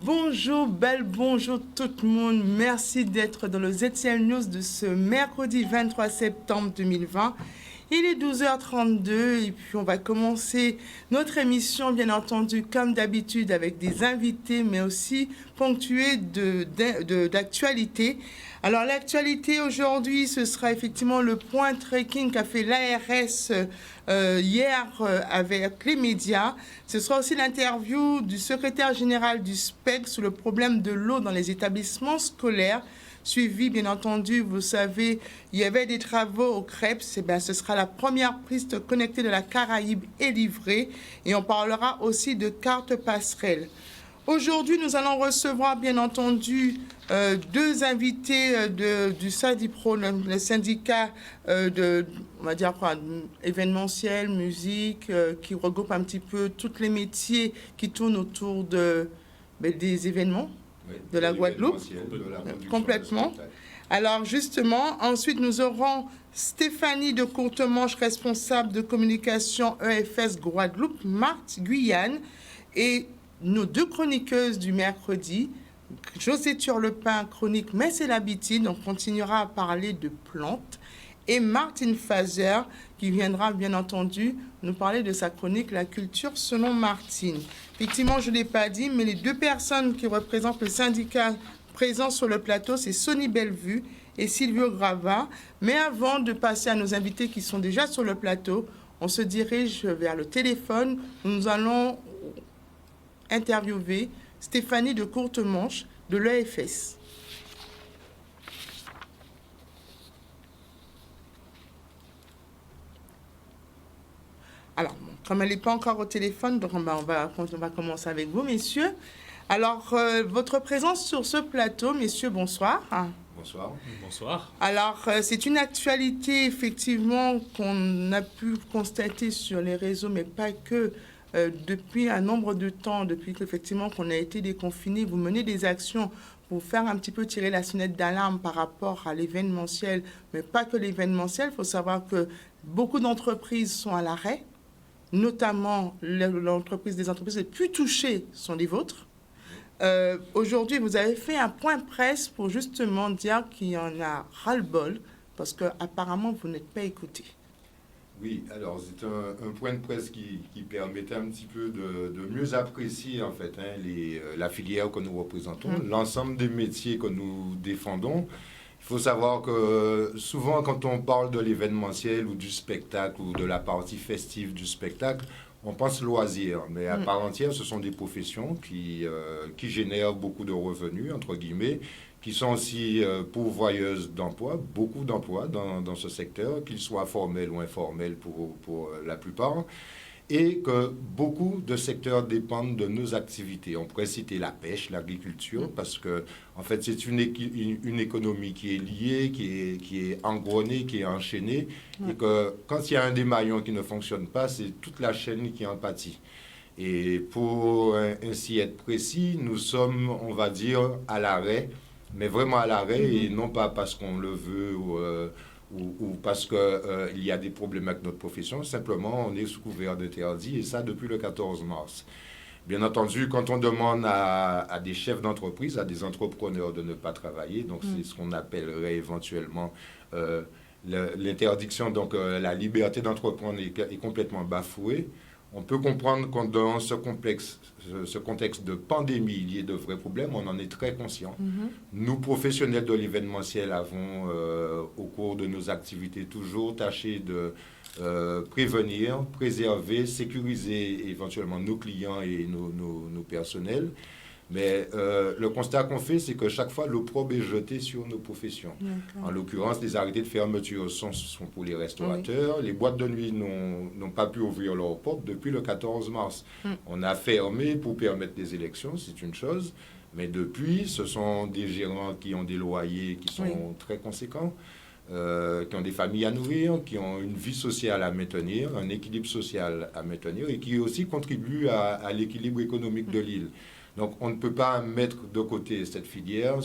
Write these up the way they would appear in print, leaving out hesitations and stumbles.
Bonjour, bonjour tout le monde. Merci d'être dans le ZCL News de ce mercredi 23 septembre 2020. Il est 12h32 et puis on va commencer notre émission, bien entendu, comme d'habitude, avec des invités, mais aussi ponctués d'actualité. Alors, l'actualité aujourd'hui, ce sera effectivement le point trekking qu'a fait l'ARS hier avec les médias. Ce sera aussi l'interview du secrétaire général du SPEC sur le problème de l'eau dans les établissements scolaires. Suivi, bien entendu, vous savez, il y avait des travaux au CREPS. Ce sera la première piste connectée de la Caraïbe est livrée. Et on parlera aussi de cartes passerelles. Aujourd'hui, nous allons recevoir, bien entendu, deux invités du SADIPRO, le syndicat on va dire quoi, événementiel, musique, qui regroupe un petit peu tous les métiers qui tournent autour des événements. Oui, de la Guadeloupe, complètement. Alors justement, ensuite nous aurons Stéphanie de Courtemanche, responsable de communication EFS Guadeloupe, Marthe Guyane, et nos deux chroniqueuses du mercredi, José Turlepin, chronique Mais c'est l'habitude, on continuera à parler de plantes, et Martine Fazer, qui viendra bien entendu nous parler de sa chronique La culture selon Martine. Effectivement, je ne l'ai pas dit, mais les deux personnes qui représentent le syndicat présent sur le plateau, c'est Sonny Bellevue et Silvio Grava. Mais avant de passer à nos invités qui sont déjà sur le plateau, on se dirige vers le téléphone. Nous allons interviewer Stéphanie de Courtemanche de l'EFS. Alors, comme elle n'est pas encore au téléphone, donc on va commencer avec vous, messieurs. Alors, votre présence sur ce plateau, messieurs, bonsoir. Bonsoir. Bonsoir. Alors, c'est une actualité, effectivement, qu'on a pu constater sur les réseaux, mais pas que. Depuis un nombre de temps, depuis qu'effectivement qu'on a été déconfinés, vous menez des actions pour faire un petit peu tirer la sonnette d'alarme par rapport à l'événementiel, mais pas que l'événementiel. Il faut savoir que beaucoup d'entreprises sont à l'arrêt. Notamment des entreprises les plus touchées sont les vôtres. Aujourd'hui, vous avez fait un point presse pour justement dire qu'il y en a ras-le-bol parce qu'apparemment, vous n'êtes pas écoutés. Oui, alors c'est un point de presse qui permettait un petit peu de mieux apprécier en fait la filière que nous représentons, l'ensemble des métiers que nous défendons. Il faut savoir que souvent, quand on parle de l'événementiel ou du spectacle ou de la partie festive du spectacle, on pense loisir. Mais à part entière, ce sont des professions qui génèrent beaucoup de revenus, entre guillemets, qui sont aussi pourvoyeuses d'emplois, beaucoup d'emplois dans ce secteur, qu'ils soient formels ou informels pour la plupart. Et que beaucoup de secteurs dépendent de nos activités. On pourrait citer la pêche, l'agriculture, parce que en fait, c'est une économie qui est liée, qui est engrenée, qui est enchaînée, et que quand il y a un des maillons qui ne fonctionne pas, c'est toute la chaîne qui en pâtit. Et pour ainsi être précis, nous sommes, on va dire, à l'arrêt, mais vraiment à l'arrêt, et non pas parce qu'on le veut ou parce qu'il y a des problèmes avec notre profession, simplement on est sous couvert d'interdit, et ça depuis le 14 mars. Bien entendu, quand on demande à des chefs d'entreprise, à des entrepreneurs de ne pas travailler, donc c'est ce qu'on appellerait éventuellement l'interdiction, donc la liberté d'entreprendre est complètement bafouée. On peut comprendre que dans ce contexte de pandémie, il y ait de vrais problèmes, on en est très conscient. Nous, professionnels de l'événementiel, avons, au cours de nos activités, toujours tâché de prévenir, préserver, sécuriser éventuellement nos clients et nos personnels. Mais le constat qu'on fait, c'est que chaque fois, l'opprobre est jeté sur nos professions. En l'occurrence, les arrêtés de fermeture sont pour les restaurateurs. Les boîtes de nuit n'ont pas pu ouvrir leurs portes depuis le 14 mars. On a fermé pour permettre des élections, c'est une chose. Mais depuis, ce sont des gérants qui ont des loyers qui sont très conséquents, qui ont des familles à nourrir, qui ont une vie sociale à maintenir, un équilibre social à maintenir et qui aussi contribuent à l'équilibre économique de l'île. Donc, on ne peut pas mettre de côté cette filière,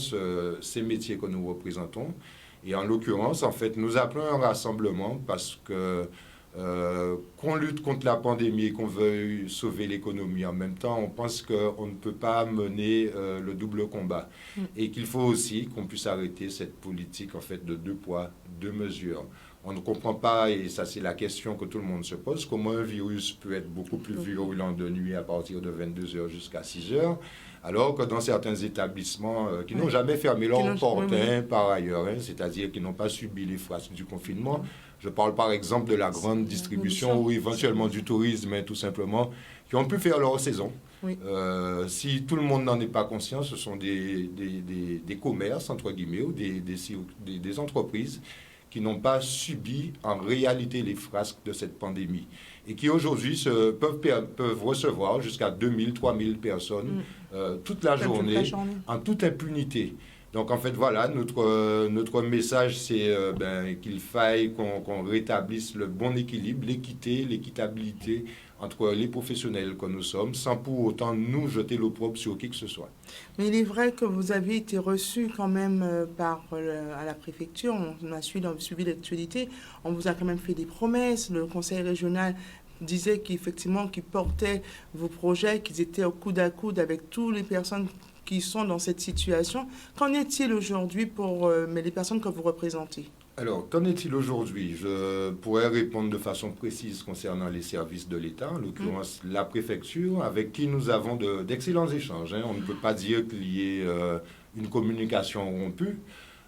ces métiers que nous représentons. Et en l'occurrence, en fait, nous appelons un rassemblement parce que qu'on lutte contre la pandémie et qu'on veuille sauver l'économie en même temps, on pense qu'on ne peut pas mener le double combat. Et qu'il faut aussi qu'on puisse arrêter cette politique en fait de 2 poids, 2 mesures. On ne comprend pas, et ça c'est la question que tout le monde se pose, comment un virus peut être beaucoup plus virulent de nuit à partir de 22h jusqu'à 6h, alors que dans certains établissements qui n'ont jamais fermé leurs portes par ailleurs, c'est-à-dire qui n'ont pas subi les frasques du confinement. Je parle par exemple de la grande distribution ou éventuellement du tourisme, tout simplement, qui ont pu faire leur saison. Si tout le monde n'en est pas conscient, ce sont des commerces, entre guillemets, ou des entreprises qui n'ont pas subi en réalité les frasques de cette pandémie et qui aujourd'hui peuvent recevoir jusqu'à 2000, 3000 personnes toute la journée en toute impunité. Donc en fait voilà, notre message c'est qu'il faille qu'on rétablisse le bon équilibre, l'équité, l'équitabilité entre les professionnels que nous sommes, sans pour autant nous jeter l'opprobre sur qui que ce soit. Mais il est vrai que vous avez été reçu quand même à la préfecture, on a suivi l'actualité, on vous a quand même fait des promesses, le conseil régional disait qu'effectivement qu'ils portaient vos projets, qu'ils étaient au coude à coude avec toutes les personnes qui sont dans cette situation. Qu'en est-il aujourd'hui pour les personnes que vous représentez ? Alors, qu'en est-il aujourd'hui? Je pourrais répondre de façon précise concernant les services de l'État, en l'occurrence la préfecture, avec qui nous avons d'excellents échanges. On ne peut pas dire qu'il y ait une communication rompue.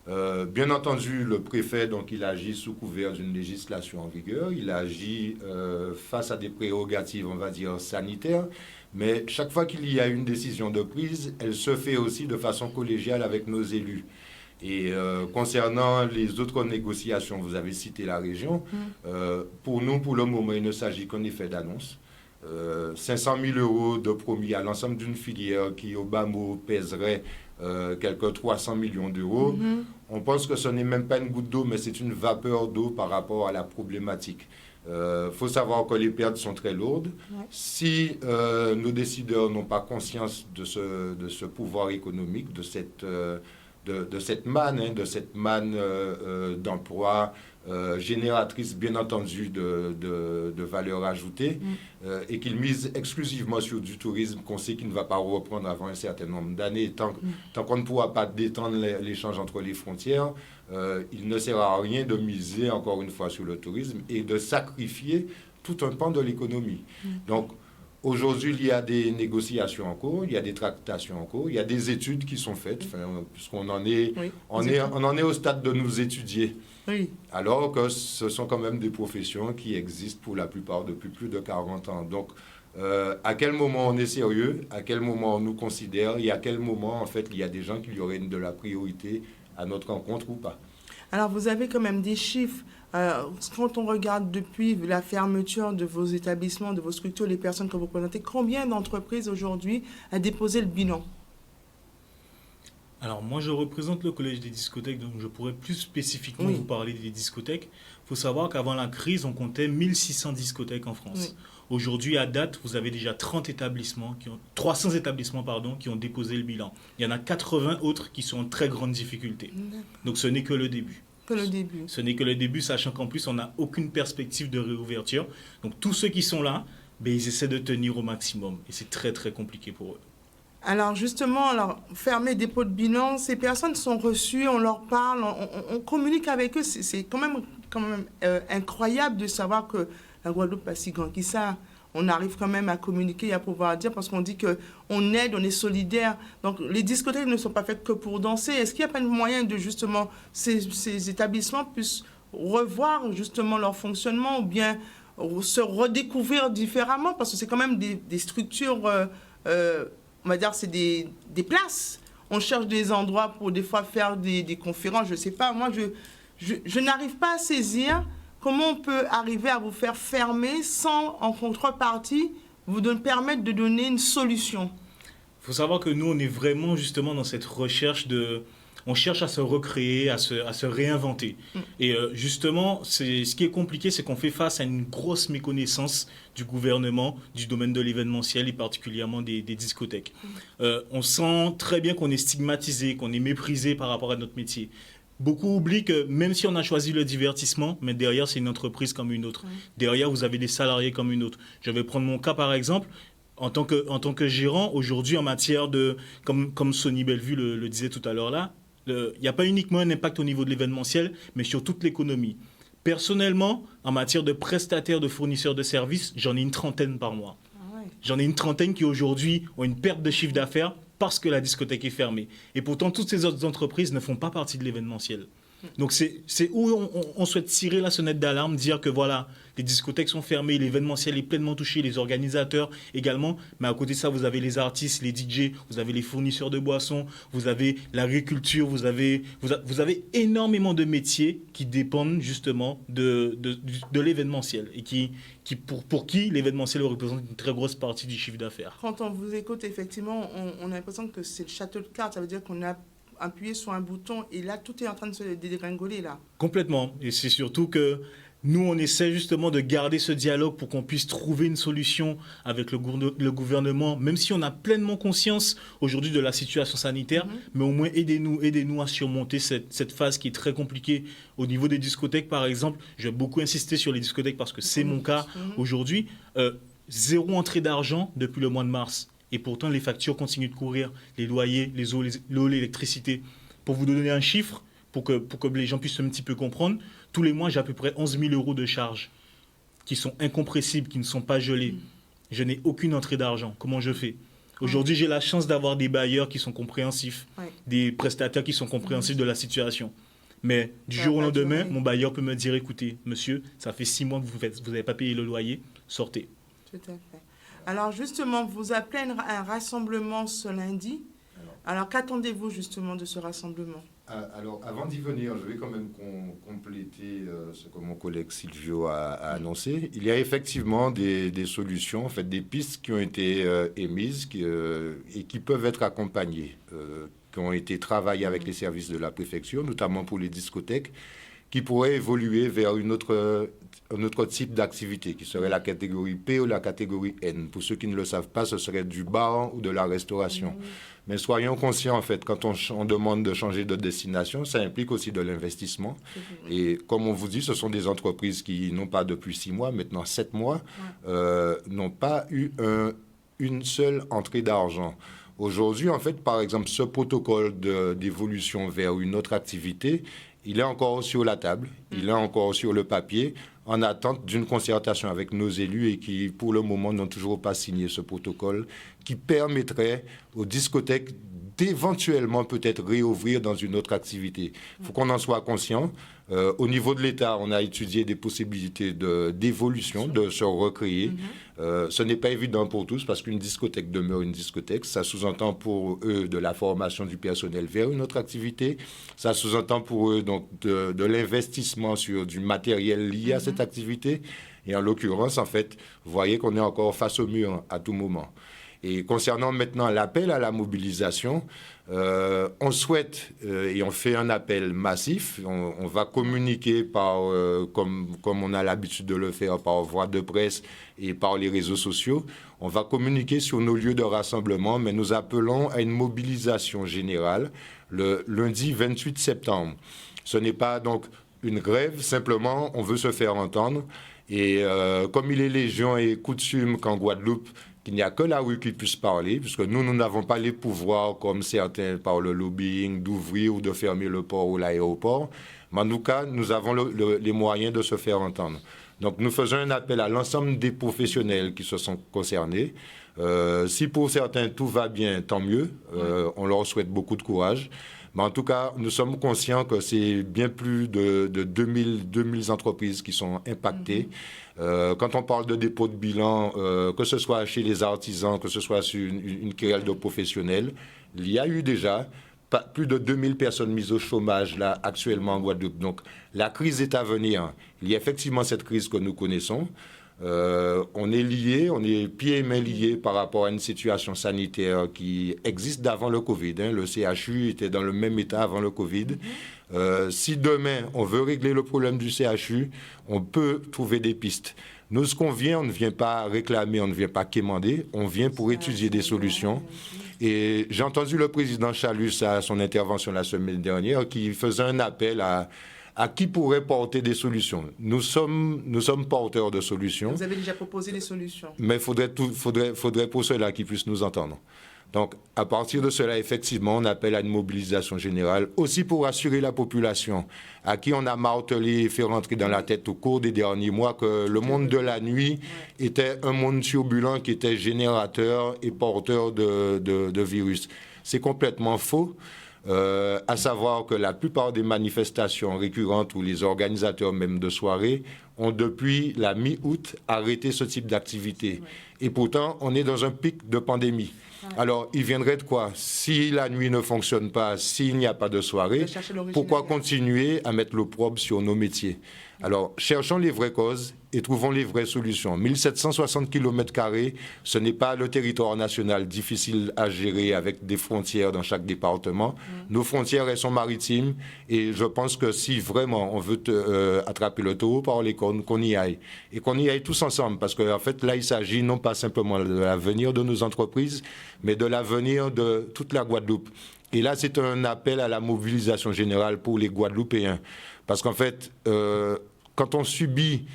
Bien entendu, le préfet, donc, il agit sous couvert d'une législation en vigueur. Il agit face à des prérogatives, on va dire, sanitaires. Mais chaque fois qu'il y a une décision de prise, elle se fait aussi de façon collégiale avec nos élus. Et concernant les autres négociations, vous avez cité la région. Pour nous, pour le moment, il ne s'agit qu'un effet d'annonce. 500 000 € de promis à l'ensemble d'une filière qui, au bas mot, pèserait quelques 300 millions d'euros. On pense que ce n'est même pas une goutte d'eau, mais c'est une vapeur d'eau par rapport à la problématique. Faut savoir que les pertes sont très lourdes. Si nos décideurs n'ont pas conscience de ce pouvoir économique, de cette manne d'emploi génératrice, bien entendu, de valeur ajoutée, et qu'ils misent exclusivement sur du tourisme qu'on sait qu'il ne va pas reprendre avant un certain nombre d'années. Tant qu'on ne pourra pas détendre l'échange entre les frontières, il ne sert à rien de miser encore une fois sur le tourisme et de sacrifier tout un pan de l'économie. Donc, aujourd'hui, il y a des négociations en cours, il y a des tractations en cours, il y a des études qui sont faites, puisqu'on en est, on en est au stade de nous étudier. Alors que ce sont quand même des professions qui existent pour la plupart depuis plus de 40 ans. Donc, à quel moment on est sérieux, à quel moment on nous considère et à quel moment, en fait, il y a des gens qui y auraient de la priorité à notre rencontre ou pas. Alors, vous avez quand même des chiffres. Quand on regarde depuis la fermeture de vos établissements, de vos structures, les personnes que vous représentez, combien d'entreprises aujourd'hui a déposé le bilan? Alors, moi, je représente le Collège des discothèques, donc je pourrais plus spécifiquement vous parler des discothèques. Il faut savoir qu'avant la crise, on comptait 1600 discothèques en France. Aujourd'hui, à date, vous avez déjà 300 établissements qui ont déposé le bilan. Il y en a 80 autres qui sont en très grande difficulté. Donc, ce n'est que le début. Ce n'est que le début, sachant qu'en plus, on n'a aucune perspective de réouverture. Donc, tous ceux qui sont là, ils essaient de tenir au maximum. Et c'est très, très compliqué pour eux. Alors justement, fermer dépôt de bilan, ces personnes sont reçues, on leur parle, on communique avec eux. C'est quand même incroyable de savoir que la Guadeloupe pas si grand que ça. On arrive quand même à communiquer et à pouvoir dire, parce qu'on dit qu'on aide, on est solidaire. Donc les discothèques ne sont pas faites que pour danser. Est-ce qu'il n'y a pas de moyen de justement ces établissements puissent revoir justement leur fonctionnement ou bien se redécouvrir différemment? Parce que c'est quand même des structures... on va dire c'est des places. On cherche des endroits pour des fois faire des conférences, je ne sais pas. Moi, je n'arrive pas à saisir comment on peut arriver à vous faire fermer sans, en contrepartie, vous permettre de donner une solution. Il faut savoir que nous, on est vraiment justement dans cette recherche de... On cherche à se recréer, à se réinventer. Et justement, ce qui est compliqué, c'est qu'on fait face à une grosse méconnaissance du gouvernement, du domaine de l'événementiel et particulièrement des discothèques. On sent très bien qu'on est stigmatisé, qu'on est méprisé par rapport à notre métier. beaucoup oublient que même si on a choisi le divertissement, mais derrière, c'est une entreprise comme une autre. Derrière, vous avez des salariés comme une autre. Je vais prendre mon cas, par exemple. En tant que gérant, aujourd'hui, en matière de... Comme Sonny Bellevue le disait tout à l'heure là, il n'y a pas uniquement un impact au niveau de l'événementiel, mais sur toute l'économie. Personnellement, en matière de prestataires, de fournisseurs de services, j'en ai une trentaine par mois. J'en ai une trentaine qui aujourd'hui ont une perte de chiffre d'affaires parce que la discothèque est fermée. Et pourtant, toutes ces autres entreprises ne font pas partie de l'événementiel. Donc c'est où on souhaite tirer la sonnette d'alarme, dire que voilà, les discothèques sont fermées, l'événementiel est pleinement touché, les organisateurs également, mais à côté de ça, vous avez les artistes, les DJ, vous avez les fournisseurs de boissons, vous avez l'agriculture, vous avez énormément de métiers qui dépendent justement de l'événementiel et pour qui l'événementiel représente une très grosse partie du chiffre d'affaires. Quand on vous écoute, effectivement, on a l'impression que c'est le château de cartes, ça veut dire qu'on a appuyé sur un bouton et là, tout est en train de se dégringoler là. Complètement. Et c'est surtout que nous, on essaie justement de garder ce dialogue pour qu'on puisse trouver une solution avec le gouvernement, même si on a pleinement conscience aujourd'hui de la situation sanitaire, mais au moins aidez-nous à surmonter cette phase qui est très compliquée. Au niveau des discothèques, par exemple, je vais beaucoup insister sur les discothèques parce que c'est mon cas aujourd'hui. 0 entrée d'argent depuis le mois de mars. Et pourtant, les factures continuent de courir, les loyers, l'eau, l'électricité. Pour vous donner un chiffre, pour que les gens puissent un petit peu comprendre, tous les mois, j'ai à peu près 11 000 € de charges qui sont incompressibles, qui ne sont pas gelées. Je n'ai aucune entrée d'argent. Comment je fais ? Aujourd'hui, j'ai la chance d'avoir des bailleurs qui sont compréhensifs, des prestataires qui sont compréhensifs de la situation. Mais du jour au lendemain, mon bailleur peut me dire, écoutez, monsieur, ça fait 6 mois que vous n'avez pas payé le loyer, sortez. Tout à fait. Alors justement, vous appelez un rassemblement ce lundi. Alors qu'attendez-vous justement de ce rassemblement ? Alors avant d'y venir, je vais quand même compléter ce que mon collègue Silvio a annoncé. Il y a effectivement des solutions, en fait, des pistes qui ont été émises et qui peuvent être accompagnées, qui ont été travaillées avec les services de la préfecture, notamment pour les discothèques, qui pourraient évoluer vers un autre type d'activité, qui serait la catégorie P ou la catégorie N. Pour ceux qui ne le savent pas, ce serait du bar ou de la restauration. Mais soyons conscients, en fait, quand on demande de changer de destination, ça implique aussi de l'investissement. Et comme on vous dit, ce sont des entreprises qui, non pas depuis 6 mois, maintenant 7 mois, n'ont pas eu une seule entrée d'argent. Aujourd'hui, en fait, par exemple, ce protocole d'évolution vers une autre activité, il est encore sur la table, il est encore sur le papier, en attente d'une concertation avec nos élus et qui, pour le moment, n'ont toujours pas signé ce protocole qui permettrait aux discothèques d'éventuellement peut-être réouvrir dans une autre activité. Il faut qu'on en soit conscient. Au niveau de l'État, on a étudié des possibilités d'évolution, de se recréer. Ce n'est pas évident pour tous parce qu'une discothèque demeure une discothèque. Ça sous-entend pour eux de la formation du personnel vers une autre activité. Ça sous-entend pour eux donc de l'investissement sur du matériel lié à cette activité. Et en l'occurrence, en fait, vous voyez qu'on est encore face au mur à tout moment. Et concernant maintenant l'appel à la mobilisation, on souhaite et on fait un appel massif. On va communiquer comme on a l'habitude de le faire par voie de presse et par les réseaux sociaux. On va communiquer sur nos lieux de rassemblement, mais nous appelons à une mobilisation générale le lundi 28 septembre. Ce n'est pas donc une grève, simplement on veut se faire entendre. Et comme il est légion et coutume qu'en Guadeloupe, qu'il n'y a que la rue qui puisse parler, puisque nous n'avons pas les pouvoirs, comme certains par le lobbying, d'ouvrir ou de fermer le port ou l'aéroport. Mais en tout cas, nous avons les moyens de se faire entendre. Donc nous faisons un appel à l'ensemble des professionnels qui se sont concernés. Si pour certains tout va bien, tant mieux. On leur souhaite beaucoup de courage. Mais en tout cas, nous sommes conscients que c'est bien plus de 2000 entreprises qui sont impactées. Quand on parle de dépôt de bilan, que ce soit chez les artisans, que ce soit sur une querelle de professionnels, il y a eu déjà plus de 2000 personnes mises au chômage là, actuellement en Guadeloupe. Donc la crise est à venir. Il y a effectivement cette crise que nous connaissons. On est liés, on est pieds et mains liés par rapport à une situation sanitaire qui existe d'avant le Covid. Le CHU était dans le même état avant le Covid. Si demain, on veut régler le problème du CHU, on peut trouver des pistes. Nous, ce qu'on vient, on ne vient pas réclamer, on ne vient pas quémander, on vient pour étudier des solutions. Et j'ai entendu le président Chalus à son intervention la semaine dernière qui faisait un appel à qui pourrait porter des solutions. Nous sommes porteurs de solutions. Vous avez déjà proposé des solutions. Mais faudrait pour cela qu'ils puissent nous entendre. Donc, à partir de cela, effectivement, on appelle à une mobilisation générale, aussi pour assurer la population, à qui on a martelé et fait rentrer dans la tête au cours des derniers mois que le monde de la nuit était un monde turbulent qui était générateur et porteur de virus. C'est complètement faux. À savoir que la plupart des manifestations récurrentes ou les organisateurs même de soirées ont depuis la mi-août arrêté ce type d'activité. Et pourtant, on est dans un pic de pandémie. Alors, il viendrait de quoi? Si la nuit ne fonctionne pas, s'il n'y a pas de soirée, pourquoi continuer à mettre l'opprobre sur nos métiers? Alors, cherchons les vraies causes et trouvons les vraies solutions. 1760 km², ce n'est pas le territoire national difficile à gérer avec des frontières dans chaque département. Nos frontières, elles sont maritimes et je pense que si vraiment on veut attraper le taureau par les cornes, qu'on y aille. Et qu'on y aille tous ensemble parce qu'en fait, là, il s'agit non pas simplement de l'avenir de nos entreprises, mais de l'avenir de toute la Guadeloupe. Et là, c'est un appel à la mobilisation générale pour les Guadeloupéens. Parce qu'en fait, quand on subit,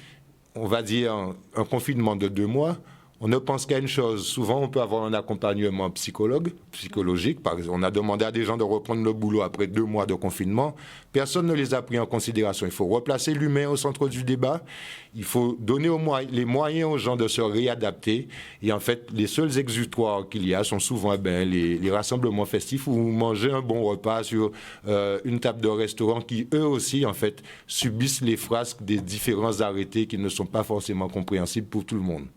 on va dire, un confinement de 2 mois, on ne pense qu'à une chose. Souvent, on peut avoir un accompagnement psychologique. Par exemple, on a demandé à des gens de reprendre le boulot après 2 mois de confinement. Personne ne les a pris en considération. Il faut replacer l'humain au centre du débat. Il faut donner les moyens aux gens de se réadapter. Et en fait, les seuls exutoires qu'il y a sont souvent les rassemblements festifs où manger un bon repas sur une table de restaurant qui, eux aussi, en fait, subissent les frasques des différents arrêtés qui ne sont pas forcément compréhensibles pour tout le monde.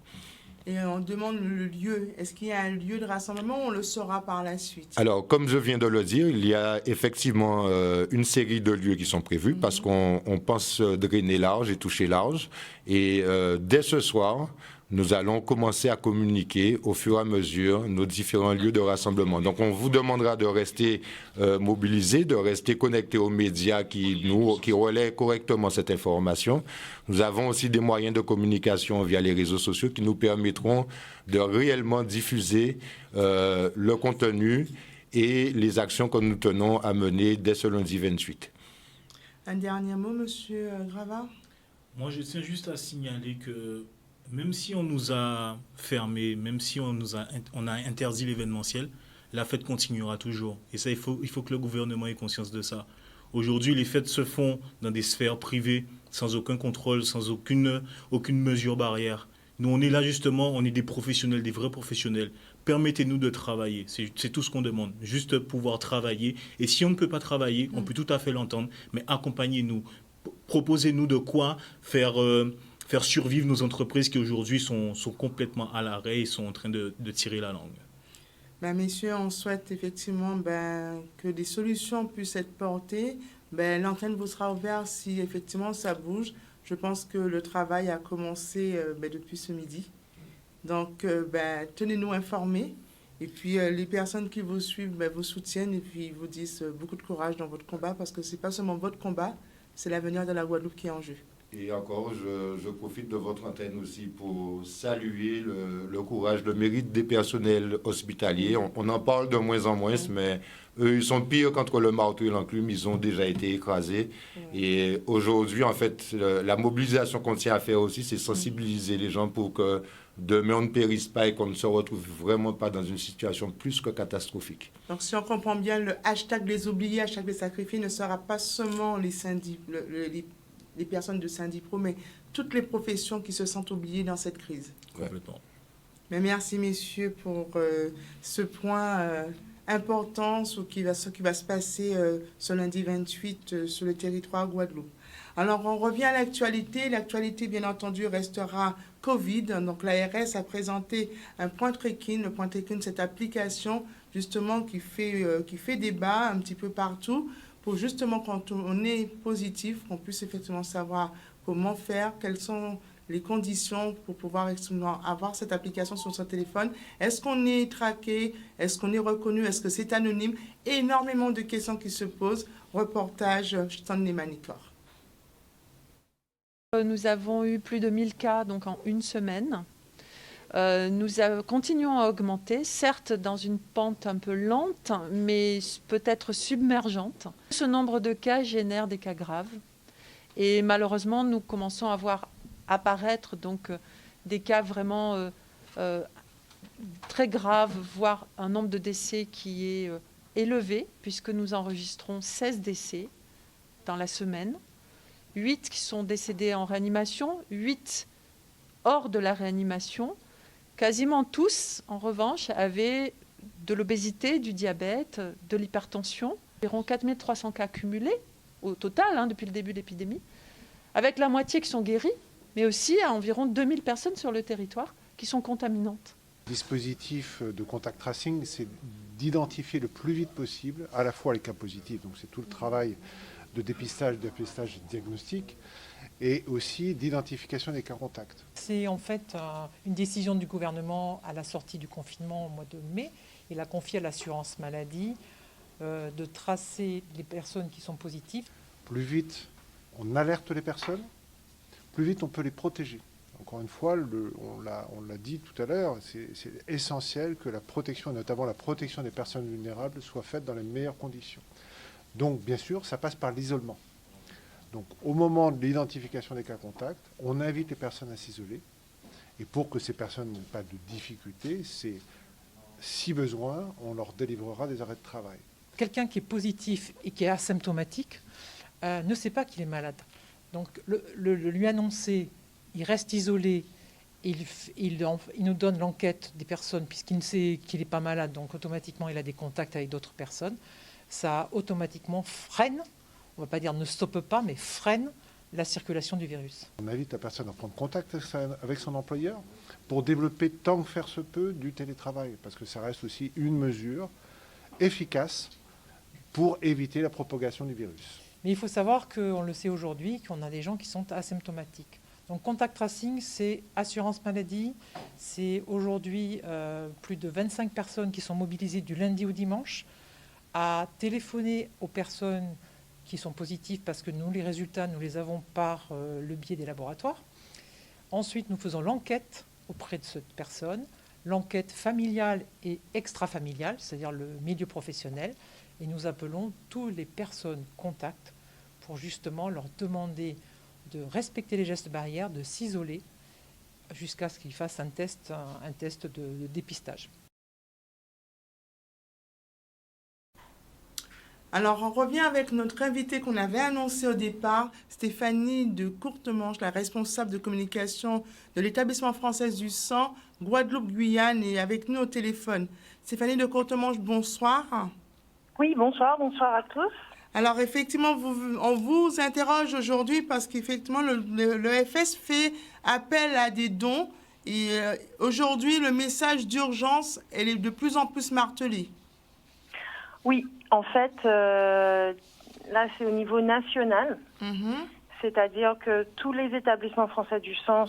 Et on demande le lieu. Est-ce qu'il y a un lieu de rassemblement ou on le saura par la suite? Alors, comme je viens de le dire, il y a effectivement une série de lieux qui sont prévus parce qu'on pense drainer large et toucher large. Et dès ce soir, nous allons commencer à communiquer au fur et à mesure nos différents lieux de rassemblement. Donc, on vous demandera de rester mobilisés, de rester connectés aux médias qui relaient correctement cette information. Nous avons aussi des moyens de communication via les réseaux sociaux qui nous permettront de réellement diffuser le contenu et les actions que nous tenons à mener dès ce lundi 28. Un dernier mot, Monsieur Gravard? Moi, je tiens juste à signaler que même si on nous a fermés, même si on a interdit l'événementiel, la fête continuera toujours. Et ça, il faut que le gouvernement ait conscience de ça. Aujourd'hui, les fêtes se font dans des sphères privées, sans aucun contrôle, sans aucune mesure barrière. Nous, on est là justement, on est des professionnels, des vrais professionnels. Permettez-nous de travailler, c'est tout ce qu'on demande, juste pouvoir travailler. Et si on ne peut pas travailler, on peut tout à fait l'entendre, mais accompagnez-nous, proposez-nous de quoi faire survivre nos entreprises qui aujourd'hui sont complètement à l'arrêt et sont en train de tirer la langue. Messieurs, on souhaite effectivement que des solutions puissent être portées. L'antenne vous sera ouverte si effectivement ça bouge. Je pense que le travail a commencé depuis ce midi. Donc, tenez-nous informés. Et puis, les personnes qui vous suivent vous soutiennent et puis vous disent beaucoup de courage dans votre combat parce que ce n'est pas seulement votre combat, c'est l'avenir de la Guadeloupe qui est en jeu. Et encore, je profite de votre antenne aussi pour saluer le courage, le mérite des personnels hospitaliers. On en parle de moins en moins, mais eux, ils sont pires qu'entre le marteau et l'enclume. Ils ont déjà été écrasés. Et aujourd'hui, en fait, la mobilisation qu'on tient à faire aussi, c'est sensibiliser les gens pour que demain, on ne périsse pas et qu'on ne se retrouve vraiment pas dans une situation plus que catastrophique. Donc, si on comprend bien, le hashtag des oubliés, hashtag des sacrifiés ne sera pas seulement les personnes de Syndipro, mais toutes les professions qui se sentent oubliées dans cette crise. Complètement. Mais merci, messieurs, pour ce point important sur ce qui va se passer ce lundi 28 sur le territoire Guadeloupe. Alors, on revient à l'actualité. L'actualité, bien entendu, restera Covid. Donc, l'ARS a présenté un point tracking. Le point tracking, cette application, justement, qui fait débat un petit peu partout pour justement, quand on est positif, qu'on puisse effectivement savoir comment faire, quelles sont les conditions pour pouvoir avoir cette application sur son téléphone. Est-ce qu'on est traqué? Est-ce qu'on est reconnu? Est-ce que c'est anonyme? Énormément de questions qui se posent. Reportage Stanley Manicor. Nous avons eu plus de 1000 cas donc en une semaine. Continuons à augmenter, certes dans une pente un peu lente, mais peut-être submergente. Ce nombre de cas génère des cas graves. Et malheureusement, nous commençons à voir apparaître donc, des cas vraiment très graves, voire un nombre de décès qui est élevé, puisque nous enregistrons 16 décès dans la semaine. 8 qui sont décédés en réanimation, 8 hors de la réanimation. Quasiment tous, en revanche, avaient de l'obésité, du diabète, de l'hypertension. Environ 4300 cas cumulés au total depuis le début de l'épidémie, avec la moitié qui sont guéris, mais aussi à environ 2000 personnes sur le territoire qui sont contaminantes. Le dispositif de contact tracing, c'est d'identifier le plus vite possible à la fois les cas positifs, donc c'est tout le travail de dépistage diagnostic, et aussi d'identification des cas contacts. C'est en fait une décision du gouvernement à la sortie du confinement au mois de mai. Il a confié à l'assurance maladie de tracer les personnes qui sont positives. Plus vite on alerte les personnes, plus vite on peut les protéger. Encore une fois, on l'a dit tout à l'heure, c'est essentiel que la protection, notamment la protection des personnes vulnérables, soit faite dans les meilleures conditions. Donc, bien sûr, ça passe par l'isolement. Donc, au moment de l'identification des cas contacts, on invite les personnes à s'isoler. Et pour que ces personnes n'aient pas de difficultés, si besoin, on leur délivrera des arrêts de travail. Quelqu'un qui est positif et qui est asymptomatique ne sait pas qu'il est malade. Donc, le lui annoncer, il reste isolé, il nous donne l'enquête des personnes puisqu'il ne sait qu'il n'est pas malade, donc automatiquement il a des contacts avec d'autres personnes. Ça automatiquement freine, on ne va pas dire ne stoppe pas, mais freine la circulation du virus. On invite la personne à prendre contact avec son employeur pour développer tant que faire se peut du télétravail, parce que ça reste aussi une mesure efficace pour éviter la propagation du virus. Mais il faut savoir qu'on le sait aujourd'hui, qu'on a des gens qui sont asymptomatiques. Donc contact tracing, c'est assurance maladie, c'est aujourd'hui plus de 25 personnes qui sont mobilisées du lundi au dimanche à téléphoner aux personnes qui sont positives parce que nous, les résultats, nous les avons par le biais des laboratoires. Ensuite, nous faisons l'enquête auprès de cette personne, l'enquête familiale et extrafamiliale, c'est-à-dire le milieu professionnel, et nous appelons toutes les personnes contacts pour justement leur demander de respecter les gestes barrières, de s'isoler jusqu'à ce qu'ils fassent un test de dépistage. Alors, on revient avec notre invitée qu'on avait annoncé au départ, Stéphanie de Courtemanche, la responsable de communication de l'établissement français du sang, Guadeloupe-Guyane, et avec nous au téléphone. Stéphanie de Courtemanche, bonsoir. Oui, bonsoir à tous. Alors, effectivement, on vous interroge aujourd'hui parce qu'effectivement, l'EFS fait appel à des dons. Et aujourd'hui, le message d'urgence, elle est de plus en plus martelé. Oui, en fait, là, c'est au niveau national. C'est-à-dire que tous les établissements français du sang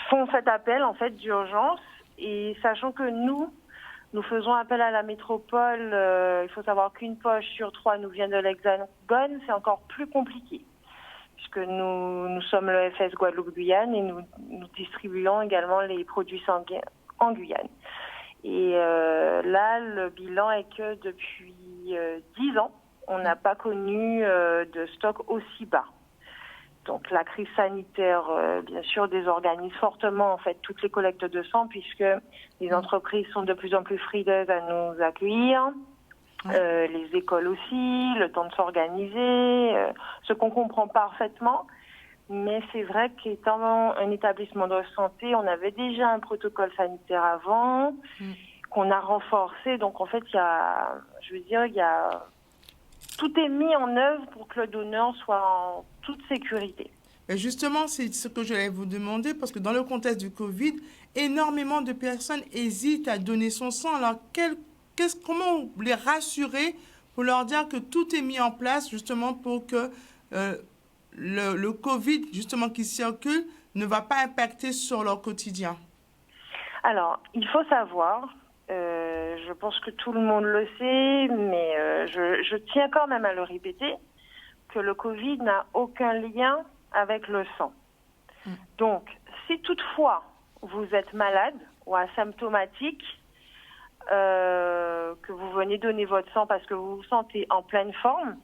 font cet appel, en fait, d'urgence. Et sachant que nous faisons appel à la métropole, il faut savoir qu'une poche sur 3 nous vient de l'Hexagone, c'est encore plus compliqué. Puisque nous sommes l'EFS Guadeloupe-Guyane et nous distribuons également les produits sanguins en Guyane. Et là, le bilan est que depuis 10 ans, on n'a pas connu de stock aussi bas. Donc la crise sanitaire, bien sûr, désorganise fortement en fait toutes les collectes de sang puisque les entreprises sont de plus en plus frileuses à nous accueillir, les écoles aussi, le temps de s'organiser, ce qu'on comprend parfaitement. Mais c'est vrai qu'étant un établissement de santé, on avait déjà un protocole sanitaire avant, qu'on a renforcé. Donc en fait, tout est mis en œuvre pour que le donneur soit en toute sécurité. Et justement, c'est ce que je vais vous demander, parce que dans le contexte du Covid, énormément de personnes hésitent à donner son sang. Alors, comment les rassurer pour leur dire que tout est mis en place justement pour que le Covid, justement, qui circule, ne va pas impacter sur leur quotidien? Alors, il faut savoir, je pense que tout le monde le sait, mais je tiens quand même à le répéter, que le Covid n'a aucun lien avec le sang. Donc, si toutefois vous êtes malade ou asymptomatique, que vous venez donner votre sang parce que vous vous sentez en pleine forme,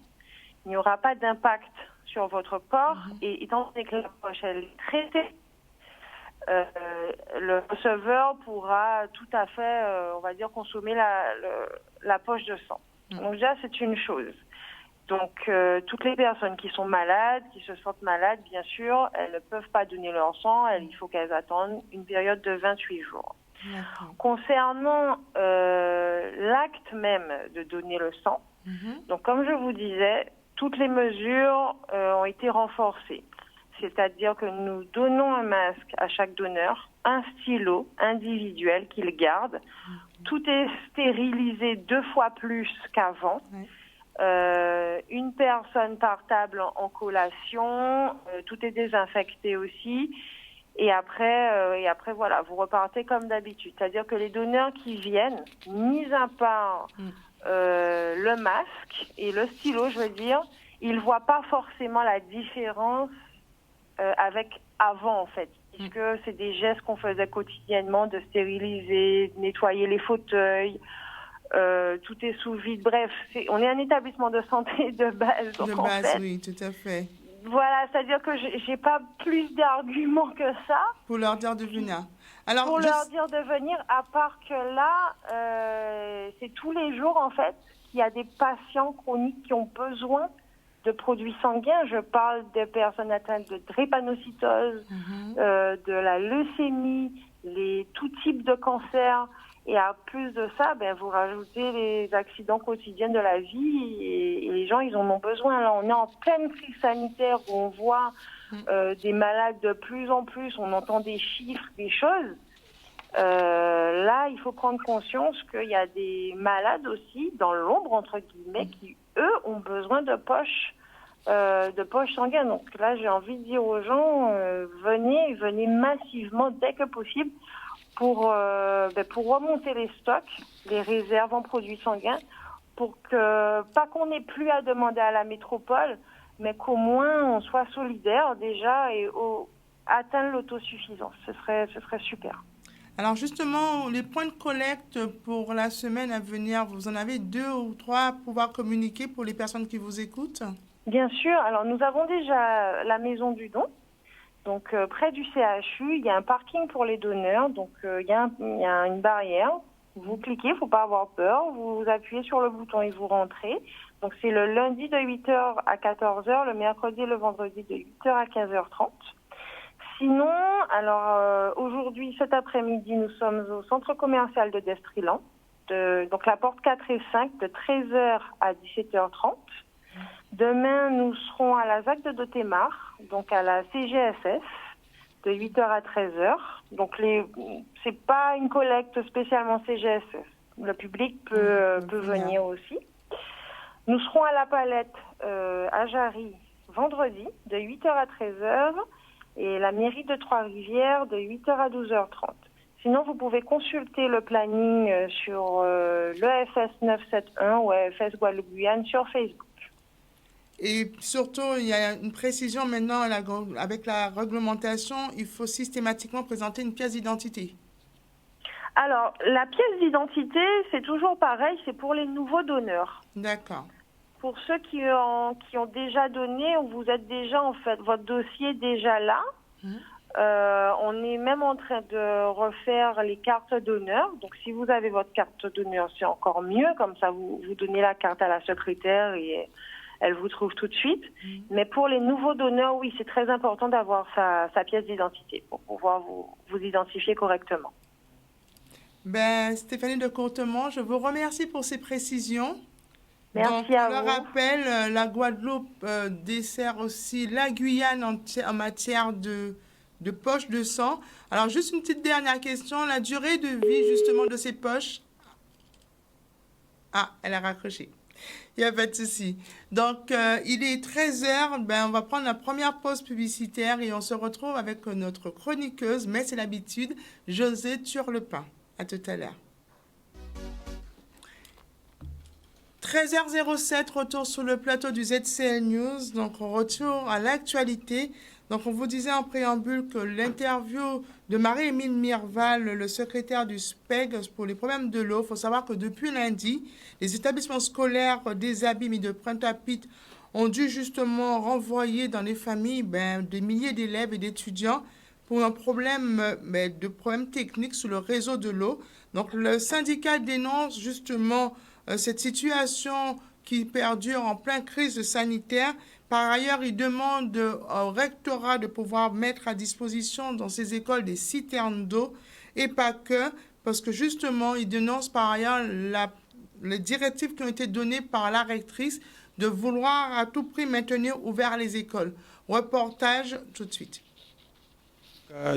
il n'y aura pas d'impact sur votre corps. Et étant donné que la poche elle est traitée, le receveur pourra tout à fait, on va dire, consommer la poche de sang. Donc déjà, c'est une chose. Donc, toutes les personnes qui sont malades, qui se sentent malades, bien sûr, elles ne peuvent pas donner leur sang. Il faut qu'elles attendent une période de 28 jours. Concernant l'acte même de donner le sang, donc comme je vous disais, toutes les mesures ont été renforcées. C'est-à-dire que nous donnons un masque à chaque donneur, un stylo individuel qu'il garde. Tout est stérilisé 2 fois plus qu'avant. Une personne par table en collation, tout est désinfecté aussi. Et après, voilà, vous repartez comme d'habitude. C'est-à-dire que les donneurs qui viennent, mis à part le masque et le stylo, je veux dire, ils ne voient pas forcément la différence avec avant, en fait. Puisque c'est des gestes qu'on faisait quotidiennement, de stériliser, de nettoyer les fauteuils, tout est sous vide. Bref, on est un établissement de santé de base. Donc, De base, oui, tout à fait. Voilà, c'est-à-dire que j'ai pas plus d'arguments que ça. Pour leur dire de venir. Alors, pour leur dire de venir, à part que là, c'est tous les jours, en fait, qu'il y a des patients chroniques qui ont besoin de produits sanguins. Je parle des personnes atteintes de drépanocytose, de la leucémie, tout type de cancer. Et à plus de ça, vous rajoutez les accidents quotidiens de la vie et les gens, ils en ont besoin. Là, on est en pleine crise sanitaire où on voit des malades de plus en plus, on entend des chiffres, des choses. Là, il faut prendre conscience qu'il y a des malades aussi, dans l'ombre, entre guillemets, qui, eux, ont besoin de poches sanguines. Donc là, j'ai envie de dire aux gens, venez massivement dès que possible pour remonter les stocks, les réserves en produits sanguins, pour que, pas qu'on n'ait plus à demander à la métropole, mais qu'au moins on soit solidaire déjà et atteindre l'autosuffisance. Ce serait super. Alors justement, les points de collecte pour la semaine à venir, vous en avez 2 ou 3 à pouvoir communiquer pour les personnes qui vous écoutent? Bien sûr. Alors nous avons déjà la maison du don. Donc près du CHU, il y a un parking pour les donneurs. Donc il y a une barrière. Vous cliquez, il ne faut pas avoir peur. Vous appuyez sur le bouton et vous rentrez. Donc c'est le lundi de 8h à 14h, le mercredi et le vendredi de 8h à 15h30. Sinon, alors aujourd'hui, cet après-midi, nous sommes au centre commercial de Destriland. Donc la porte 4 et 5 de 13h à 17h30. Demain, nous serons à la ZAC de Dotémar, donc à la CGSS, de 8h à 13h. Donc, c'est pas une collecte spécialement CGSS. Le public peut venir aussi. Nous serons à la Palette à Jarry vendredi, de 8h à 13h, et la mairie de Trois-Rivières, de 8h à 12h30. Sinon, vous pouvez consulter le planning sur l'EFS 971 ou EFS Guadeloupe-Guyane sur Facebook. Et surtout, il y a une précision maintenant, avec la réglementation, il faut systématiquement présenter une pièce d'identité. Alors, la pièce d'identité, c'est toujours pareil, c'est pour les nouveaux donneurs. D'accord. Pour ceux qui ont déjà donné, vous êtes déjà, en fait, votre dossier est déjà là. On est même en train de refaire les cartes d'honneur. Donc, si vous avez votre carte d'honneur, c'est encore mieux. Comme ça, vous donnez la carte à la secrétaire et elle vous trouve tout de suite. Mais pour les nouveaux donneurs, oui, c'est très important d'avoir sa pièce d'identité pour pouvoir vous identifier correctement. Stéphanie de Courtemont, je vous remercie pour ces précisions. Merci à vous. Donc, pour le rappel, la Guadeloupe dessert aussi la Guyane en matière de poches de sang. Alors, juste une petite dernière question. La durée de vie, justement, de ces poches... Ah, elle a raccroché. Il n'y a pas de souci. Donc, il est 13h, on va prendre la première pause publicitaire et on se retrouve avec notre chroniqueuse, mais c'est l'habitude, Josée Turlepin. À tout à l'heure. 13h07, retour sur le plateau du ZCL News. Donc, retour à l'actualité. Donc, on vous disait en préambule que l'interview de Marie-Émile Mirval, le secrétaire du SPEG pour les problèmes de l'eau, il faut savoir que depuis lundi, les établissements scolaires des Abîmes et de Pointe-à-Pitre ont dû justement renvoyer dans les familles des milliers d'élèves et d'étudiants pour un problème technique sur le réseau de l'eau. Donc, le syndicat dénonce justement cette situation qui perdure en pleine crise sanitaire. Par ailleurs, il demande au rectorat de pouvoir mettre à disposition dans ces écoles des citernes d'eau et pas que, parce que justement, il dénonce par ailleurs les directives qui ont été données par la rectrice de vouloir à tout prix maintenir ouvert les écoles. Reportage tout de suite.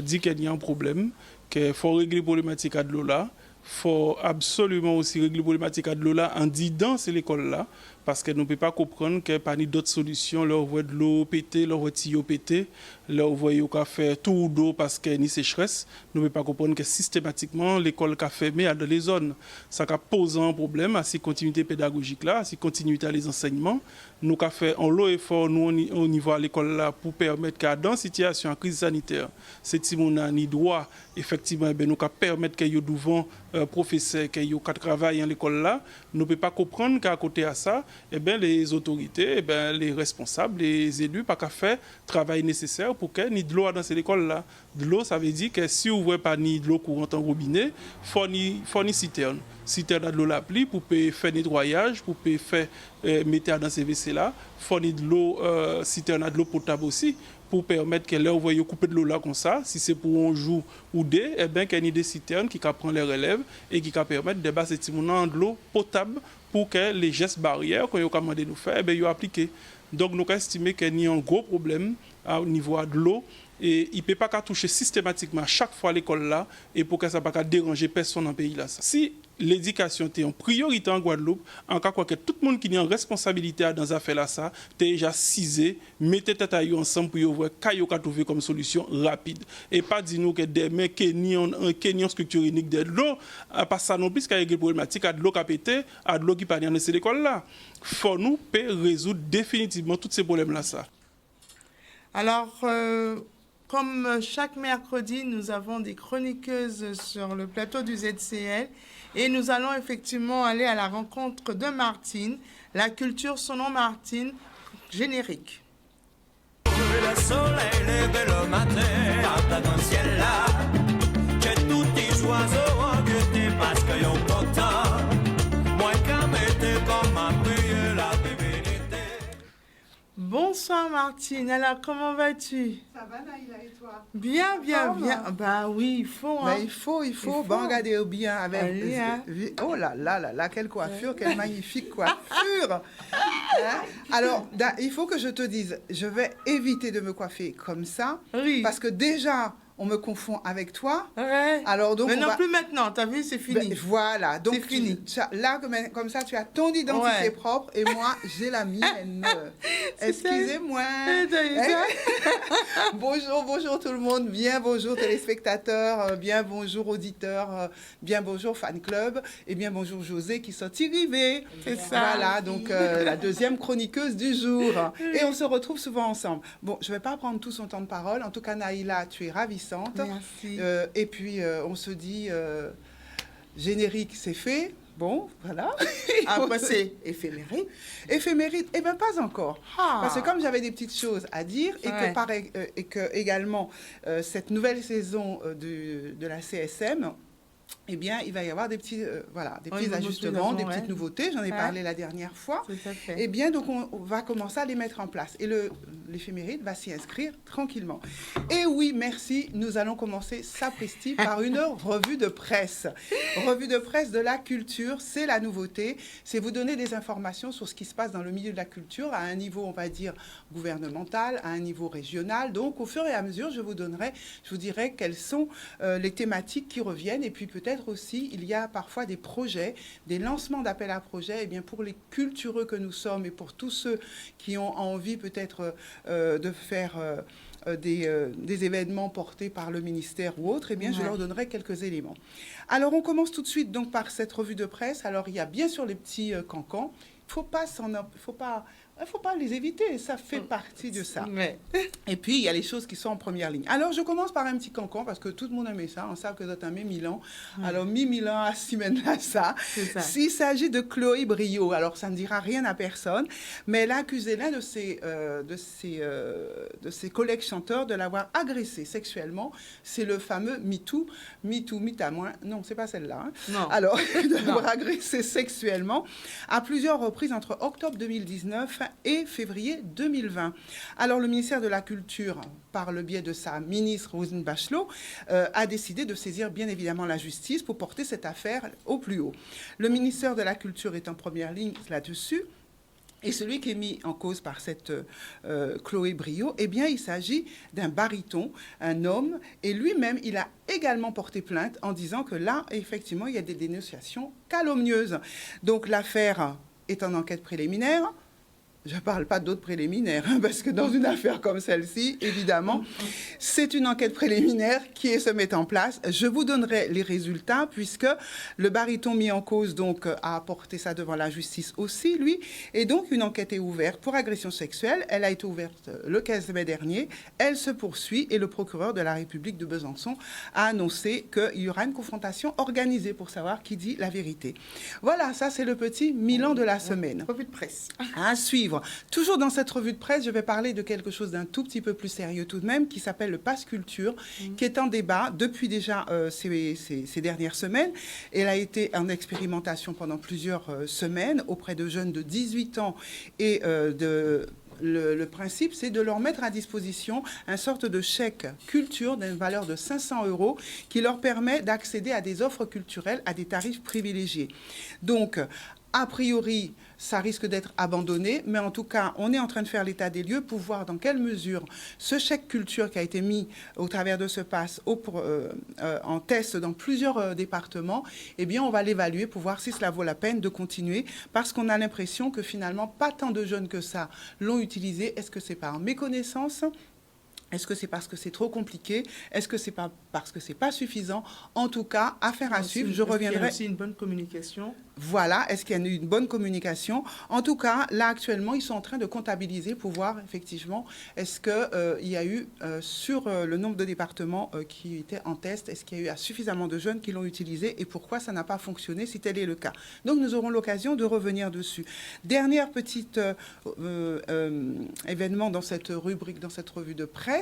Dit qu'il y a un problème, qu'il faut régler la problématique de l'eau là. Il faut absolument aussi régler la problématique de l'eau là en disant c'est l'école là. Parce que nous ne pouvons pas comprendre qu'il n'y a pas d'autres solutions. Là, on voit de l'eau péter, là, on voit de l'eau péter. Là, on voit qu'on fait tout d'eau parce qu'il y a une sécheresse. Nous ne pouvons pas comprendre que systématiquement, l'école a fermé dans les zones. Ça a posé un problème à cette continuité pédagogique là, à cette continuité à les enseignements. Nous avons fait un lot effort nous, au niveau de l'école là pour permettre qu'à dans une situation de crise sanitaire, ces petits gens ni droit, effectivement, nous avons permettre qu'il y ait devant professeurs qui travaillent dans l'école là. Nous ne pouvons pas comprendre qu'à côté de ça, les autorités, les responsables, les élus, pas qu'à faire travail nécessaire pour qu'il y ait de l'eau dans cette école-là. De l'eau, ça veut dire que si vous ne voyez pas de l'eau courante en robinet, il faut une citerne. Citerne a de l'eau la pluie pour faire nettoyage, pour faire mettre dans ces WC-là. Il faut de l'eau, citerne a de l'eau potable aussi, pour permettre que là, vous voyez couper de l'eau là comme ça, si c'est pour un jour ou deux, qu'il y ait des citernes qui prennent les relèves et qui permettent de baisser de l'eau potable pour que les gestes barrières qu'on a commandé nous faire, ils soient appliqués. Donc, nous estimons qu'il y a un gros problème au niveau de l'eau et il ne peut pas toucher systématiquement chaque fois l'école là et pour que ça ne pas déranger personne dans le pays là. Si l'éducation est en priorité en Guadeloupe, en cas que tout le monde qui est en responsabilité dans ces affaires-là, ça, déjà cisé, mettez tête à eux ensemble pour voir qu'il y a trouver comme solution rapide. Et pas dire nous que demain, qu'il y a une structure unique de l'eau, pas ça non plus, qu'il y a des problématiques, à de l'eau qui a pété, à de l'eau qui parvient dans cette école-là. Il faut nous résoudre définitivement tous ces problèmes-là. Ça. Alors, comme chaque mercredi, nous avons des chroniqueuses sur le plateau du ZCL et nous allons effectivement aller à la rencontre de Martine. La culture, son nom Martine, générique. Le soleil levé le matin, à plat dans le ciel là, que tous les oiseaux guettent parce qu'ils ont content. Moi, quand m'était comme ma prière, la divinité. Bonsoir Martine, alors comment vas-tu? Ça va Naïla et toi? Bien, bien, bien. Bah oui, il faut. Hein. Il faut. Bon, regardez bien avec. Allez, hein. Oh là là, quelle coiffure, quelle magnifique coiffure. Hein? Alors, il faut que je te dise, je vais éviter de me coiffer comme ça. Oui. Parce que déjà, on me confond avec toi. Ouais. Alors, donc, mais non plus maintenant, t'as vu, c'est fini. Voilà, donc c'est fini. Là, comme ça, tu as ton identité propre et moi, j'ai la mienne. Excusez-moi. Bonjour tout le monde, bien bonjour téléspectateurs, bien bonjour auditeurs, bien bonjour fan club et bien bonjour José qui sont arrivés. C'est ça. Voilà, donc la deuxième chroniqueuse du jour. Et on se retrouve souvent ensemble. Bon, je ne vais pas prendre tout son temps de parole. En tout cas, Naïla, tu es ravissante. Merci. Et puis, on se dit, générique, c'est fait. Bon, voilà. Après, c'est éphéméride. Éphéméride, eh bien, pas encore. Ah. Parce que comme j'avais des petites choses à dire, et que également, cette nouvelle saison de la CSM, eh bien, il va y avoir des petits, petits ajustements, des petites nouveautés. J'en ai parlé la dernière fois. Tout à fait. Eh bien, donc, on va commencer à les mettre en place. Et l'éphéméride va s'y inscrire tranquillement. Et oui, merci. Nous allons commencer, sapristi, par une revue de presse. Revue de presse de la culture, c'est la nouveauté. C'est vous donner des informations sur ce qui se passe dans le milieu de la culture à un niveau, on va dire, gouvernemental, à un niveau régional. Donc, au fur et à mesure, je vous dirai quelles sont les thématiques qui reviennent. Et puis, peut-être peut-être aussi, il y a parfois des projets, des lancements d'appels à projets, eh bien pour les cultureux que nous sommes et pour tous ceux qui ont envie peut-être de faire des événements portés par le ministère ou autre, eh bien, je leur donnerai quelques éléments. Alors, on commence tout de suite donc par cette revue de presse. Alors, il y a bien sûr les petits cancans. Il ne faut pas les éviter, ça fait partie de ça. Ouais. Et puis, il y a les choses qui sont en première ligne. Alors, je commence par un petit cancan, parce que tout le monde aimait ça. On sait que vous êtes un Milan. Alors, Milan à Simène ça. S'il s'agit de Chloé Brio, alors ça ne dira rien à personne, mais elle a accusé l'un de ses collègues chanteurs de l'avoir agressé sexuellement. C'est le fameux MeToo, Mita moins. Non, c'est pas celle-là. Hein. Non. Alors, de l'avoir agressé sexuellement à plusieurs reprises entre octobre 2019 et février 2020. Alors, le ministère de la Culture, par le biais de sa ministre Roselyne Bachelot, a décidé de saisir bien évidemment la justice pour porter cette affaire au plus haut. Le ministère de la Culture est en première ligne là-dessus. Et celui qui est mis en cause par cette Chloé Brio, eh bien, il s'agit d'un baryton, un homme, et lui-même, il a également porté plainte en disant que là, effectivement, il y a des dénonciations calomnieuses. Donc, l'affaire est en enquête préliminaire. Je ne parle pas d'autres préliminaires, hein, parce que dans une affaire comme celle-ci, évidemment, c'est une enquête préliminaire qui se met en place. Je vous donnerai les résultats, puisque le baryton mis en cause donc, a apporté ça devant la justice aussi, lui. Et donc, une enquête est ouverte pour agression sexuelle. Elle a été ouverte le 15 mai dernier. Elle se poursuit et le procureur de la République de Besançon a annoncé qu'il y aura une confrontation organisée pour savoir qui dit la vérité. Voilà, ça, c'est le petit Milan de la semaine. Revue de presse. À suivre. Toujours dans cette revue de presse, je vais parler de quelque chose d'un tout petit peu plus sérieux tout de même, qui s'appelle le Pass Culture, qui est en débat depuis déjà ces dernières semaines. Elle a été en expérimentation pendant plusieurs semaines auprès de jeunes de 18 ans et le principe, c'est de leur mettre à disposition une sorte de chèque culture d'une valeur de 500 € qui leur permet d'accéder à des offres culturelles à des tarifs privilégiés. Donc, a priori, ça risque d'être abandonné, mais en tout cas, on est en train de faire l'état des lieux pour voir dans quelle mesure ce chèque culture qui a été mis au travers de ce pass en test dans plusieurs départements, eh bien, on va l'évaluer pour voir si cela vaut la peine de continuer, parce qu'on a l'impression que finalement, pas tant de jeunes que ça l'ont utilisé. Est-ce que c'est par méconnaissance ? Est-ce que c'est parce que c'est trop compliqué? Est-ce que c'est pas parce que c'est pas suffisant? En tout cas, affaire à suivre. Je reviendrai. Il y a aussi une bonne communication. Voilà. Est-ce qu'il y a une bonne communication? En tout cas, là actuellement, ils sont en train de comptabiliser pour voir effectivement est-ce que il y a eu sur le nombre de départements qui étaient en test, est-ce qu'il y a eu suffisamment de jeunes qui l'ont utilisé et pourquoi ça n'a pas fonctionné si tel est le cas. Donc nous aurons l'occasion de revenir dessus. Dernière petite événement dans cette rubrique, dans cette revue de presse.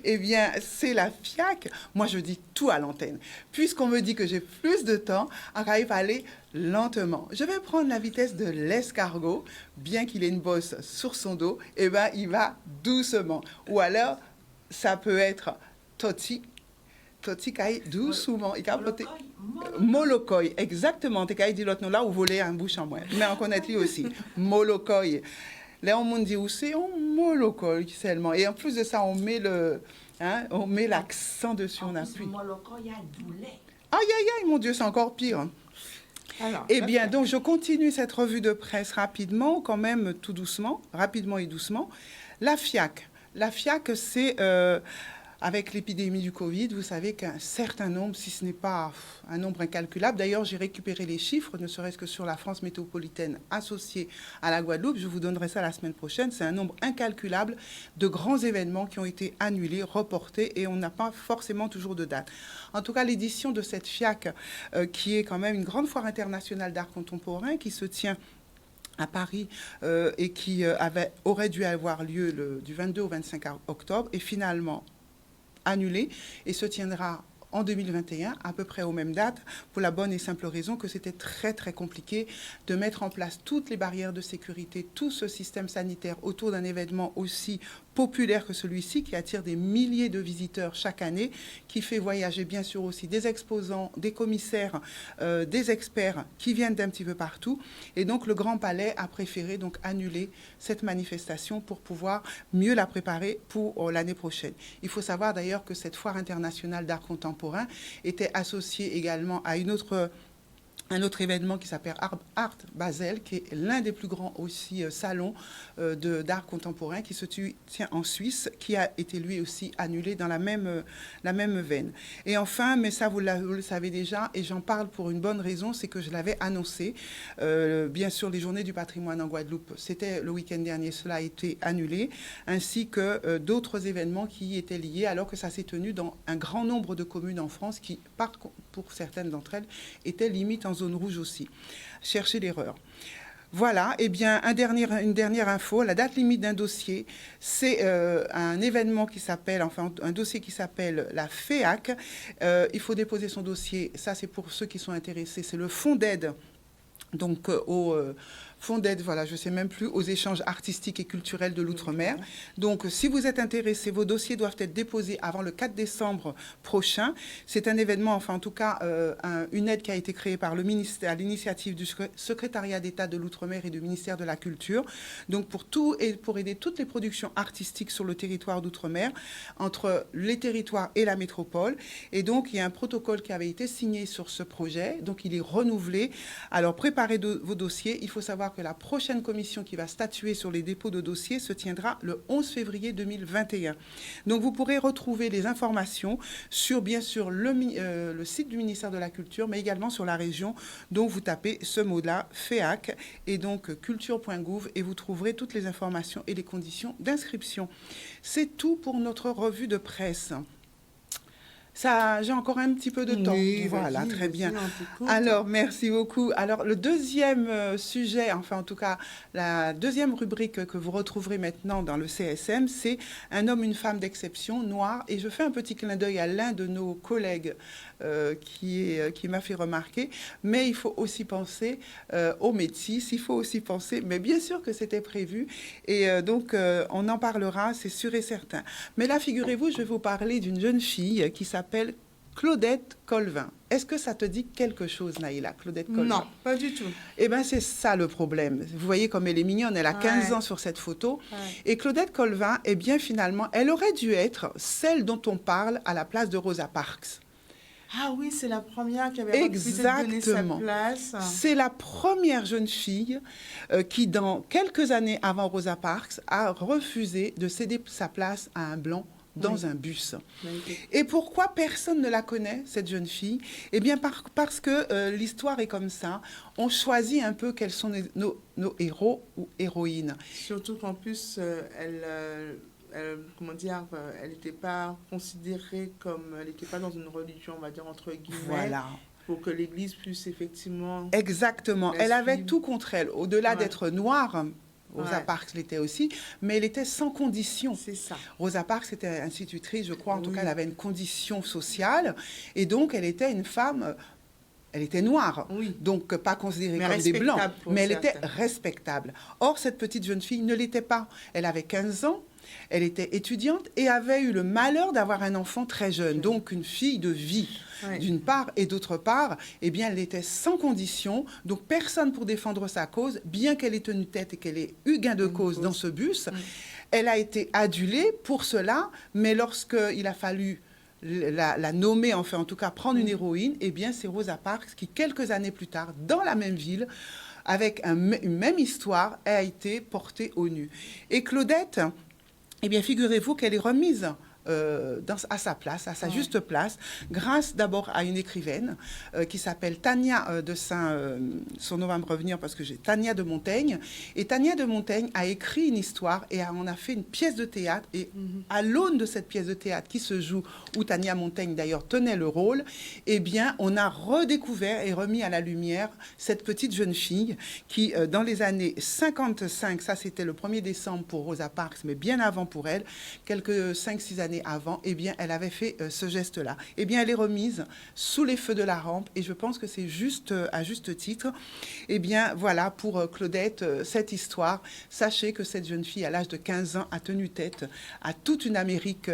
Eh bien, c'est la FIAC. Moi, je dis tout à l'antenne. Puisqu'on me dit que j'ai plus de temps, arrive à aller lentement. Je vais prendre la vitesse de l'escargot, bien qu'il ait une bosse sur son dos, eh bien, il va doucement. Ou alors, ça peut être Toti caille doucement. Il capote. Molokoy, exactement. T'es caille dit l'autre là, ou voler un bouche en moins. Mais on connaît lui aussi. Molokoy. Là, on me dit aussi, on molokoy seulement. Et en plus de ça, on met l'accent dessus, on appuie. Molokoy a doulet. Aïe, aïe, aïe, mon Dieu, c'est encore pire. Alors, eh bien, donc, je continue cette revue de presse rapidement, quand même, tout doucement, rapidement et doucement. La FIAC. La FIAC, c'est... avec l'épidémie du Covid, vous savez qu'un certain nombre, si ce n'est pas un nombre incalculable, d'ailleurs j'ai récupéré les chiffres, ne serait-ce que sur la France métropolitaine associée à la Guadeloupe, je vous donnerai ça la semaine prochaine, c'est un nombre incalculable de grands événements qui ont été annulés, reportés, et on n'a pas forcément toujours de date. En tout cas, l'édition de cette FIAC, qui est quand même une grande foire internationale d'art contemporain, qui se tient à Paris et qui aurait dû avoir lieu du 22 au 25 octobre, et finalement annulé et se tiendra en 2021, à peu près aux mêmes dates, pour la bonne et simple raison que c'était très, très compliqué de mettre en place toutes les barrières de sécurité, tout ce système sanitaire autour d'un événement aussi populaire que celui-ci, qui attire des milliers de visiteurs chaque année, qui fait voyager bien sûr aussi des exposants, des commissaires, des experts qui viennent d'un petit peu partout. Et donc le Grand Palais a préféré donc annuler cette manifestation pour pouvoir mieux la préparer pour l'année prochaine. Il faut savoir d'ailleurs que cette foire internationale d'art contemporain était associée également à un autre événement qui s'appelle Art Basel, qui est l'un des plus grands aussi salons d'art contemporain qui se tient en Suisse, qui a été lui aussi annulé dans la même veine. Et enfin, mais ça vous le savez déjà, et j'en parle pour une bonne raison, c'est que je l'avais annoncé. Bien sûr, les Journées du patrimoine en Guadeloupe, c'était le week-end dernier, cela a été annulé, ainsi que d'autres événements qui y étaient liés, alors que ça s'est tenu dans un grand nombre de communes en France qui, pour certaines d'entre elles, étaient limite en zone rouge aussi. Cherchez l'erreur. Voilà, eh bien, une dernière info, la date limite d'un dossier, c'est un événement qui s'appelle, enfin un dossier qui s'appelle la FEAC. Il faut déposer son dossier, ça c'est pour ceux qui sont intéressés, c'est le fonds d'aide, donc au fonds d'aide, voilà, je ne sais même plus, aux échanges artistiques et culturels de l'Outre-mer. Donc, si vous êtes intéressé, vos dossiers doivent être déposés avant le 4 décembre prochain. C'est un événement, enfin en tout cas, une aide qui a été créée par le ministère à l'initiative du secrétariat d'État de l'Outre-mer et du ministère de la Culture. Donc, pour aider toutes les productions artistiques sur le territoire d'Outre-mer, entre les territoires et la métropole. Et donc, il y a un protocole qui avait été signé sur ce projet. Donc, il est renouvelé. Alors, préparez vos dossiers. Il faut savoir que la prochaine commission qui va statuer sur les dépôts de dossiers se tiendra le 11 février 2021. Donc, vous pourrez retrouver les informations sur, bien sûr, le site du ministère de la Culture, mais également sur la région. Donc, vous tapez ce mot-là, FEAC, et donc culture.gouv, et vous trouverez toutes les informations et les conditions d'inscription. C'est tout pour notre revue de presse. Ça, j'ai encore un petit peu de temps. Oui, voilà, très bien. Alors, merci beaucoup. Alors, le deuxième sujet, enfin en tout cas, la deuxième rubrique que vous retrouverez maintenant dans le CSM, c'est un homme, une femme d'exception, noir. Et je fais un petit clin d'œil à l'un de nos collègues qui m'a fait remarquer. Mais il faut aussi penser aux métis, il faut aussi penser, mais bien sûr que c'était prévu. Et donc, on en parlera, c'est sûr et certain. Mais là, figurez-vous, je vais vous parler d'une jeune fille qui s'appelle Claudette Colvin. Est-ce que ça te dit quelque chose, Naïla, Claudette Colvin? Non, pas du tout. Eh bien, c'est ça le problème. Vous voyez comme elle est mignonne, elle a 15 ans sur cette photo. Ouais. Et Claudette Colvin, eh bien, finalement, elle aurait dû être celle dont on parle à la place de Rosa Parks. Ah oui, c'est la première qui avait donné sa place. C'est la première jeune fille qui, dans quelques années avant Rosa Parks, a refusé de céder sa place à un blanc dans un bus. Et pourquoi personne ne la connaît, cette jeune fille? Eh bien, parce que l'histoire est comme ça. On choisit un peu quels sont nos héros ou héroïnes. Surtout qu'en plus, comment dire, elle n'était pas considérée comme... Elle n'était pas dans une religion, on va dire, entre guillemets. Voilà. Pour que l'Église puisse effectivement... Exactement. Elle avait tout contre elle. Au-delà d'être noire... Rosa Parks l'était aussi, mais elle était sans condition. C'est ça. Rosa Parks était institutrice, je crois, en tout cas, elle avait une condition sociale, et donc elle était une femme, elle était noire, donc pas considérée comme des blancs, mais elle était respectable. Or, cette petite jeune fille ne l'était pas. Elle avait 15 ans, elle était étudiante et avait eu le malheur d'avoir un enfant très jeune, donc une fille de vie. D'une part, et d'autre part, eh bien, elle était sans condition, donc personne pour défendre sa cause, bien qu'elle ait tenu tête et qu'elle ait eu gain de cause dans ce bus. Elle a été adulée pour cela, mais lorsqu'il a fallu la nommer, enfin en tout cas prendre une héroïne, eh bien, c'est Rosa Parks qui, quelques années plus tard, dans la même ville, avec une même histoire, a été portée au nu. Et Claudette, eh bien, figurez-vous qu'elle est remise à sa place, à sa juste place, grâce d'abord à une écrivaine qui s'appelle Tania de son nom va me revenir parce que j'ai Tania de Montaigne. Et Tania de Montaigne a écrit une histoire et on a fait une pièce de théâtre. Et à l'aune de cette pièce de théâtre qui se joue, où Tania Montaigne d'ailleurs tenait le rôle, eh bien, on a redécouvert et remis à la lumière cette petite jeune fille qui, dans les années 55, ça c'était le 1er décembre pour Rosa Parks, mais bien avant pour elle, quelques 5-6 années années avant, eh bien, elle avait fait ce geste-là. Eh bien, elle est remise sous les feux de la rampe et je pense que c'est juste, à juste titre. Eh bien, voilà, pour Claudette, cette histoire. Sachez que cette jeune fille, à l'âge de 15 ans, a tenu tête à toute une Amérique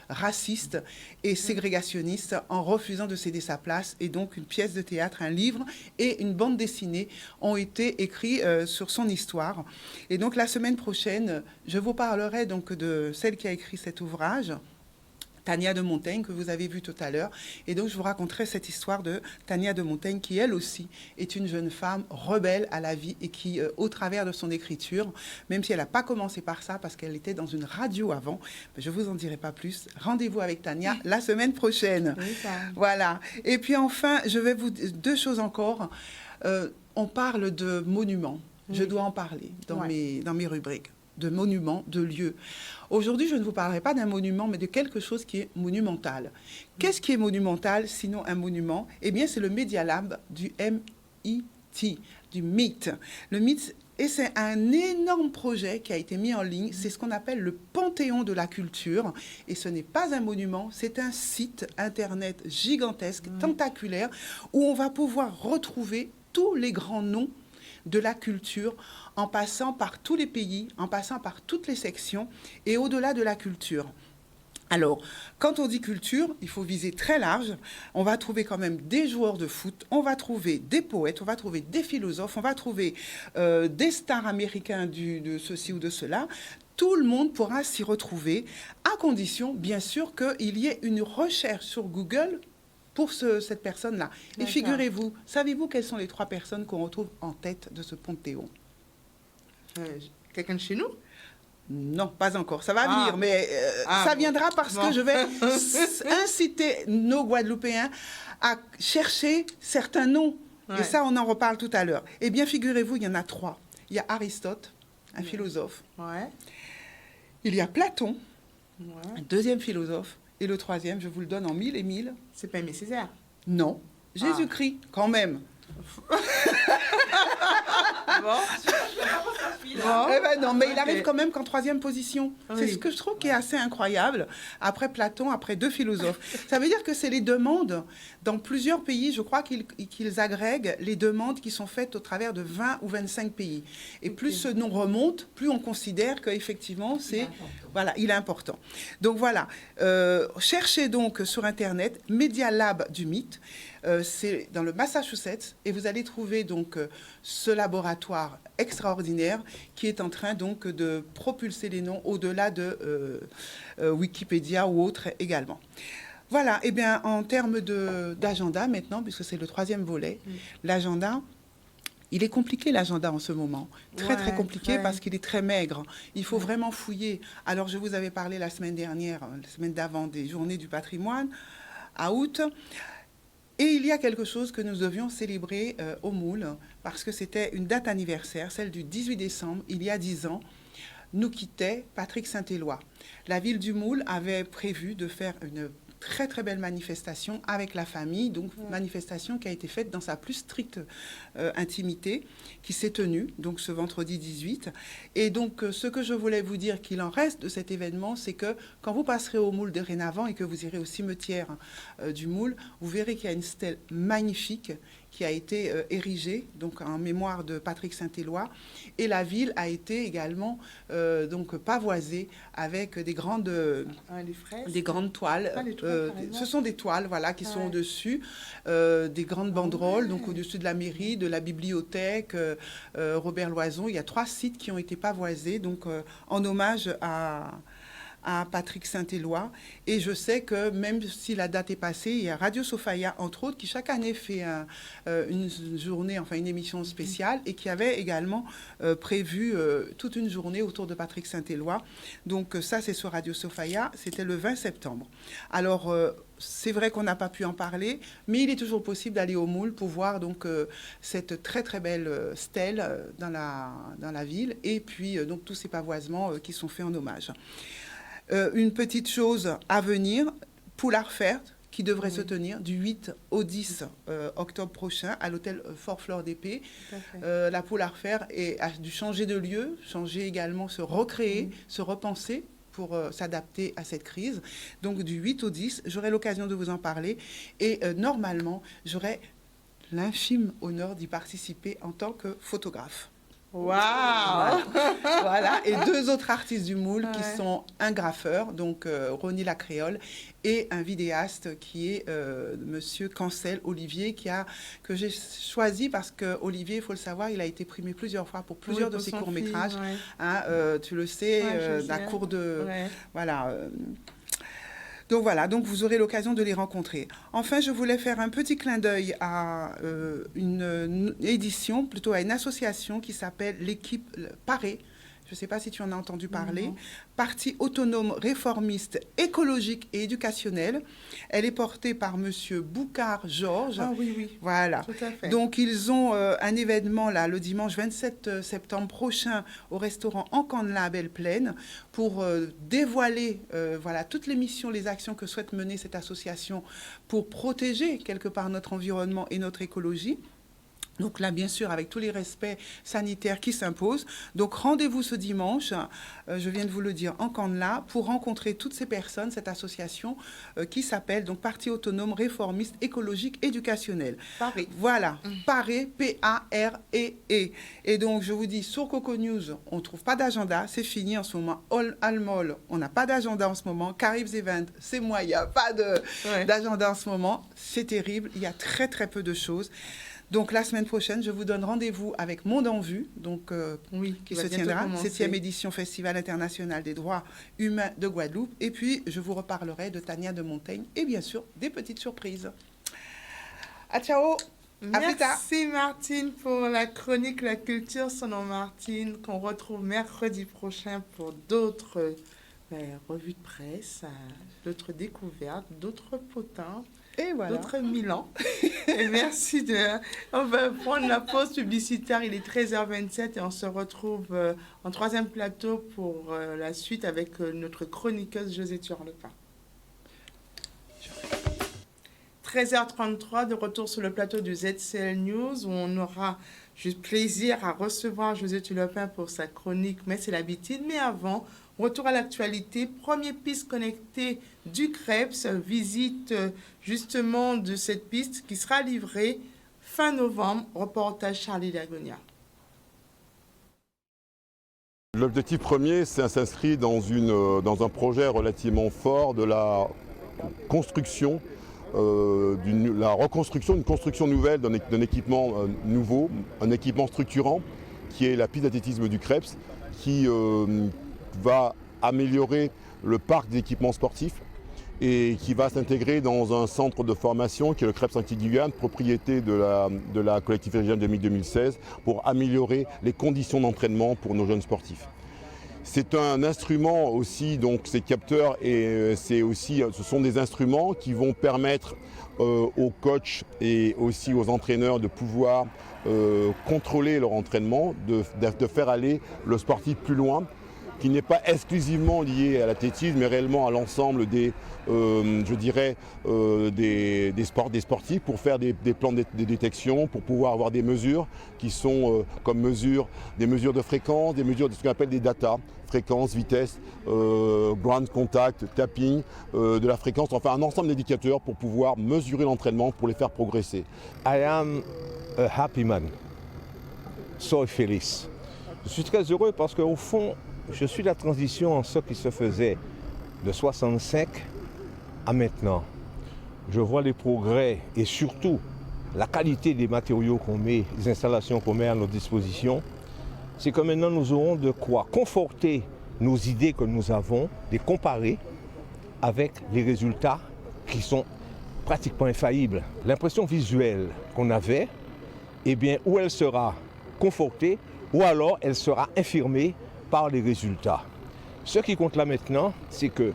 raciste et ségrégationniste en refusant de céder sa place. Et donc, une pièce de théâtre, un livre et une bande dessinée ont été écrits sur son histoire. Et donc, la semaine prochaine, je vous parlerai donc de celle qui a écrit cet ouvrage, Tania de Montaigne, que vous avez vu tout à l'heure. Et donc, je vous raconterai cette histoire de Tania de Montaigne, qui, elle aussi, est une jeune femme rebelle à la vie et qui, au travers de son écriture, même si elle n'a pas commencé par ça, parce qu'elle était dans une radio avant, je ne vous en dirai pas plus. Rendez-vous avec Tania la semaine prochaine. Oui, ça. Voilà. Et puis, enfin, je vais vous dire deux choses encore. On parle de monuments. Oui. Je dois en parler dans Ouais. mes rubriques. De monuments, de lieux. Aujourd'hui, je ne vous parlerai pas d'un monument, mais de quelque chose qui est monumental. Qu'est-ce qui est monumental, sinon un monument? Eh bien, c'est le Media Lab du MIT, du MIT. Le MIT, et c'est un énorme projet qui a été mis en ligne. C'est ce qu'on appelle le Panthéon de la culture. Et ce n'est pas un monument, c'est un site Internet gigantesque, tentaculaire, où on va pouvoir retrouver tous les grands noms de la culture, en passant par tous les pays, en passant par toutes les sections et au-delà de la culture. Alors, quand on dit culture, il faut viser très large. On va trouver quand même des joueurs de foot, on va trouver des poètes, on va trouver des philosophes, on va trouver des stars américains de ceci ou de cela. Tout le monde pourra s'y retrouver, à condition, bien sûr, qu'il y ait une recherche sur Google pour cette personne-là. Et D'accord. figurez-vous, savez-vous quelles sont les 3 personnes qu'on retrouve en tête de ce Panthéon? Quelqu'un de chez nous? Non, pas encore. Ça va Ah. venir, mais Ah, ça bon. viendra parce Bon. que je vais inciter nos Guadeloupéens à chercher certains noms. Ouais. Et ça, on en reparle tout à l'heure. Eh bien, figurez-vous, il y en a 3. Il y a Aristote, un philosophe. Ouais. Il y a Platon, Ouais. un deuxième philosophe. Et le troisième, je vous le donne en 1000 et 1000. C'est pas Aimé Césaire. Non, Jésus-Christ, quand même. Bon. Eh ben non, mais il Ok. arrive quand même qu'en 3e position. C'est Oui. ce que je trouve qui est assez incroyable. Après Platon, après 2 philosophes. Ça veut dire que c'est les demandes dans plusieurs pays. Je crois qu'ils agrèguent les demandes qui sont faites au travers de 20 ou 25 pays. Et plus ce nom remonte, plus on considère qu'effectivement, c'est... Voilà, il est important. Donc voilà, cherchez donc sur Internet Media Lab du Mythe. C'est dans le Massachusetts et vous allez trouver donc ce laboratoire extraordinaire qui est en train donc de propulser les noms au-delà de Wikipédia ou autre également. Voilà, et bien en termes d'agenda maintenant, puisque c'est le 3e volet, l'agenda, il est compliqué l'agenda en ce moment, très Ouais, compliqué très. parce qu'il est très maigre. Il faut vraiment fouiller. Alors je vous avais parlé la semaine dernière, la semaine d'avant, des journées du patrimoine à août. Et il y a quelque chose que nous devions célébrer au Moule, parce que c'était une date anniversaire, celle du 18 décembre, il y a 10 ans, nous quittait Patrick Saint-Éloi. La ville du Moule avait prévu de faire une très belle manifestation avec la famille, donc manifestation qui a été faite dans sa plus stricte intimité, qui s'est tenue donc ce vendredi 18. Et donc ce que je voulais vous dire qu'il en reste de cet événement, c'est que quand vous passerez au Moule dorénavant et que vous irez au cimetière du Moule, vous verrez qu'il y a une stèle magnifique qui a été érigée donc en mémoire de Patrick Saint-Éloi, et la ville a été également donc pavoisée avec des grandes Les fraises. des grandes toiles. Ah, des toiles, carrément. Ce sont des toiles, voilà, qui sont Ouais. au-dessus, des grandes banderoles, ouais. donc au-dessus de la mairie, de la bibliothèque, Robert Loison. Il y a 3 sites qui ont été pavoisés, donc en hommage à Patrick Saint-Éloi. Et je sais que même si la date est passée, il y a Radio Sofaya, entre autres, qui chaque année fait une journée, enfin une émission spéciale, et qui avait également prévu toute une journée autour de Patrick Saint-Éloi. Donc ça, c'est sur Radio Sofaya, c'était le 20 septembre. Alors, c'est vrai qu'on n'a pas pu en parler, mais il est toujours possible d'aller au Moule pour voir donc cette très belle stèle dans la ville, et puis donc tous ces pavoisements qui sont faits en hommage. Une petite chose à venir, Poulard Fair, qui devrait se tenir du 8 au 10 octobre prochain à l'hôtel Fort Fleur d'Épée. La Poulard Fair a dû changer de lieu, changer également, se recréer, se repenser, pour s'adapter à cette crise. Donc du 8 au 10, j'aurai l'occasion de vous en parler et normalement, j'aurai l'infime honneur d'y participer en tant que photographe. Waouh! Voilà, et 2 autres artistes du moule qui sont un graffeur, donc Ronnie la Créole, et un vidéaste qui est Monsieur Cancel Olivier, que j'ai choisi parce que Olivier, il faut le savoir, il a été primé plusieurs fois pour plusieurs de ses courts-métrages. Tu le sais, la cour de... Voilà. Donc voilà, donc vous aurez l'occasion de les rencontrer. Enfin, je voulais faire un petit clin d'œil à une édition, plutôt à une association qui s'appelle l'équipe Paré. Je ne sais pas si tu en as entendu parler. Parti autonome, réformiste, écologique et éducationnel. Elle est portée par Monsieur Boucard Georges. Ah oui, oui. Voilà. Tout à fait. Donc, ils ont un événement là, le dimanche 27 septembre prochain au restaurant Encanla à Belle-Plaine pour dévoiler voilà, toutes les missions, les actions que souhaite mener cette association pour protéger quelque part notre environnement et notre écologie. Donc là, bien sûr, avec tous les respects sanitaires qui s'imposent. Donc rendez-vous ce dimanche, je viens de vous le dire, en Cannes-là, pour rencontrer toutes ces personnes, cette association qui s'appelle donc Parti autonome, réformiste, écologique, éducationnel. Paré. Voilà, Paré, P-A-R-E-E. Et donc, je vous dis, sur Coco News, on ne trouve pas d'agenda, c'est fini en ce moment. Almol, on n'a pas d'agenda en ce moment. Caribs Event, c'est moi, il n'y a pas d'agenda en ce moment. C'est terrible, il y a très, très peu de choses. Donc, la semaine prochaine, je vous donne rendez-vous avec Monde en Vue, donc, qui se tiendra, 7e édition Festival international des droits humains de Guadeloupe. Et puis, je vous reparlerai de Tania de Montaigne et bien sûr, des petites surprises. À ciao! Merci Martine pour la chronique La Culture selon Martine, qu'on retrouve mercredi prochain pour d'autres revues de presse, d'autres découvertes, d'autres potins. Et voilà. D'autres Milan. Et merci On va prendre la pause publicitaire. Il est 13h27 et on se retrouve en 3e plateau pour la suite avec notre chroniqueuse José Turlepin. 13h33, de retour sur le plateau du ZCL News où on aura juste plaisir à recevoir José Turlepin pour sa chronique, mais c'est l'habitude. Mais avant, retour à l'actualité, première piste connectée du CREPS, visite justement de cette piste qui sera livrée fin novembre, reportage Charlie Dagonia. L'objectif premier, c'est s'inscrit dans un projet relativement fort de la construction, une construction nouvelle d'un équipement nouveau, un équipement structurant qui est la piste d'athlétisme du CREPS, qui va améliorer le parc d'équipements sportifs et qui va s'intégrer dans un centre de formation qui est le CREPS Antilles-Guyane, propriété de la collectivité régionale 2016, pour améliorer les conditions d'entraînement pour nos jeunes sportifs. C'est un instrument aussi, donc ces capteurs, et ce sont des instruments qui vont permettre aux coachs et aussi aux entraîneurs de pouvoir contrôler leur entraînement, de faire aller le sportif plus loin, qui n'est pas exclusivement lié à l'athlétisme, mais réellement à l'ensemble des sportifs, pour faire des plans de détection, pour pouvoir avoir des mesures qui sont des mesures de fréquence, des mesures de ce qu'on appelle des data, fréquence, vitesse, ground contact, tapping, de la fréquence, enfin un ensemble d'indicateurs pour pouvoir mesurer l'entraînement, pour les faire progresser. I am a happy man, soy feliz. Je suis très heureux parce qu'au fond, je suis la transition en ce qui se faisait de 65 à maintenant. Je vois les progrès et surtout la qualité des matériaux qu'on met, les installations qu'on met à notre disposition. C'est que maintenant nous aurons de quoi conforter nos idées que nous avons, les comparer avec les résultats qui sont pratiquement infaillibles. L'impression visuelle qu'on avait, eh bien, ou elle sera confortée, ou alors elle sera infirmée par les résultats. Ce qui compte là maintenant, c'est que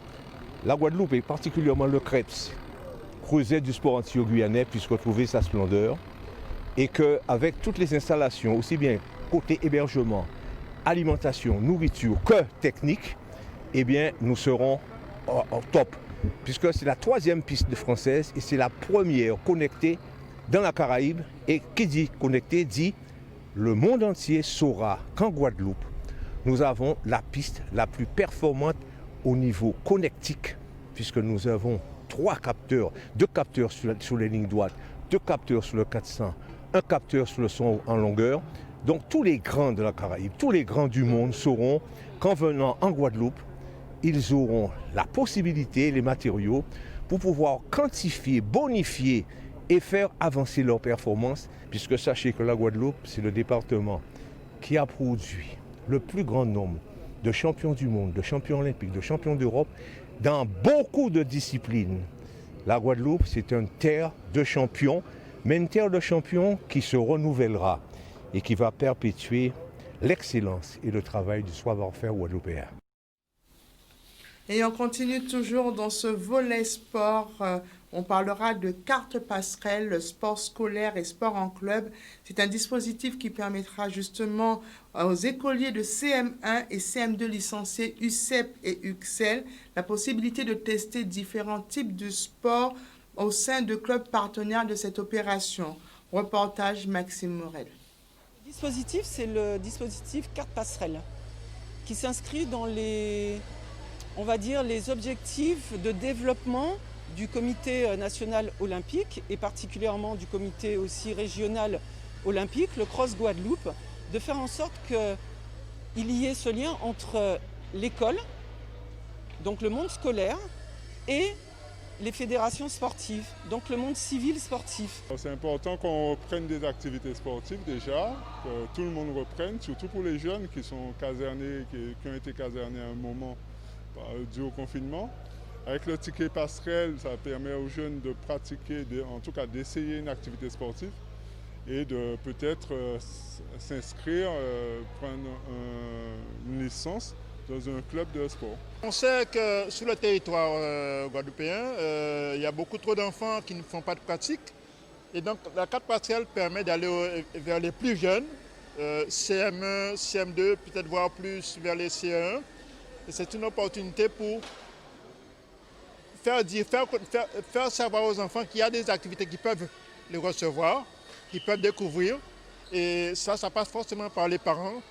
la Guadeloupe et particulièrement le CREPS, creuset du sport antilo-guyanais, puisse retrouver sa splendeur et qu'avec toutes les installations, aussi bien côté hébergement, alimentation, nourriture que technique, eh bien nous serons au top. Puisque c'est la 3e piste de française et c'est la première connectée dans la Caraïbe. Et qui dit connectée dit le monde entier saura qu'en Guadeloupe, nous avons la piste la plus performante au niveau connectique, puisque nous avons 2 capteurs sur les lignes droites, 2 capteurs sur le 400, un capteur sur le son en longueur. Donc tous les grands de la Caraïbe, tous les grands du monde sauront qu'en venant en Guadeloupe, ils auront la possibilité, les matériaux, pour pouvoir quantifier, bonifier et faire avancer leurs performances, puisque sachez que la Guadeloupe, c'est le département qui a produit le plus grand nombre de champions du monde, de champions olympiques, de champions d'Europe, dans beaucoup de disciplines. La Guadeloupe, c'est une terre de champions, mais une terre de champions qui se renouvellera et qui va perpétuer l'excellence et le travail du savoir-faire guadeloupéen. Et on continue toujours dans ce volet sport. On parlera de carte passerelle, sport scolaire et sport en club. C'est un dispositif qui permettra justement aux écoliers de CM1 et CM2 licenciés UCEP et UXEL la possibilité de tester différents types de sports au sein de clubs partenaires de cette opération. Reportage Maxime Morel. Le dispositif, c'est le dispositif carte passerelle qui s'inscrit dans les objectifs de développement du comité national olympique et particulièrement du comité aussi régional olympique, le Cross Guadeloupe, de faire en sorte qu'il y ait ce lien entre l'école, donc le monde scolaire, et les fédérations sportives, donc le monde civil sportif. C'est important qu'on reprenne des activités sportives déjà, que tout le monde reprenne, surtout pour les jeunes qui sont casernés, qui ont été casernés à un moment dû au confinement. Avec le ticket passerelle, ça permet aux jeunes de pratiquer, en tout cas d'essayer une activité sportive et de peut-être s'inscrire, prendre une licence dans un club de sport. On sait que sur le territoire guadeloupéen, il y a beaucoup trop d'enfants qui ne font pas de pratique. Et donc la carte passerelle permet d'aller vers les plus jeunes, CM1, CM2, peut-être voire plus vers les CE1. Et c'est une opportunité pour faire savoir aux enfants qu'il y a des activités qui peuvent les recevoir, qui peuvent découvrir. Et ça passe forcément par les parents.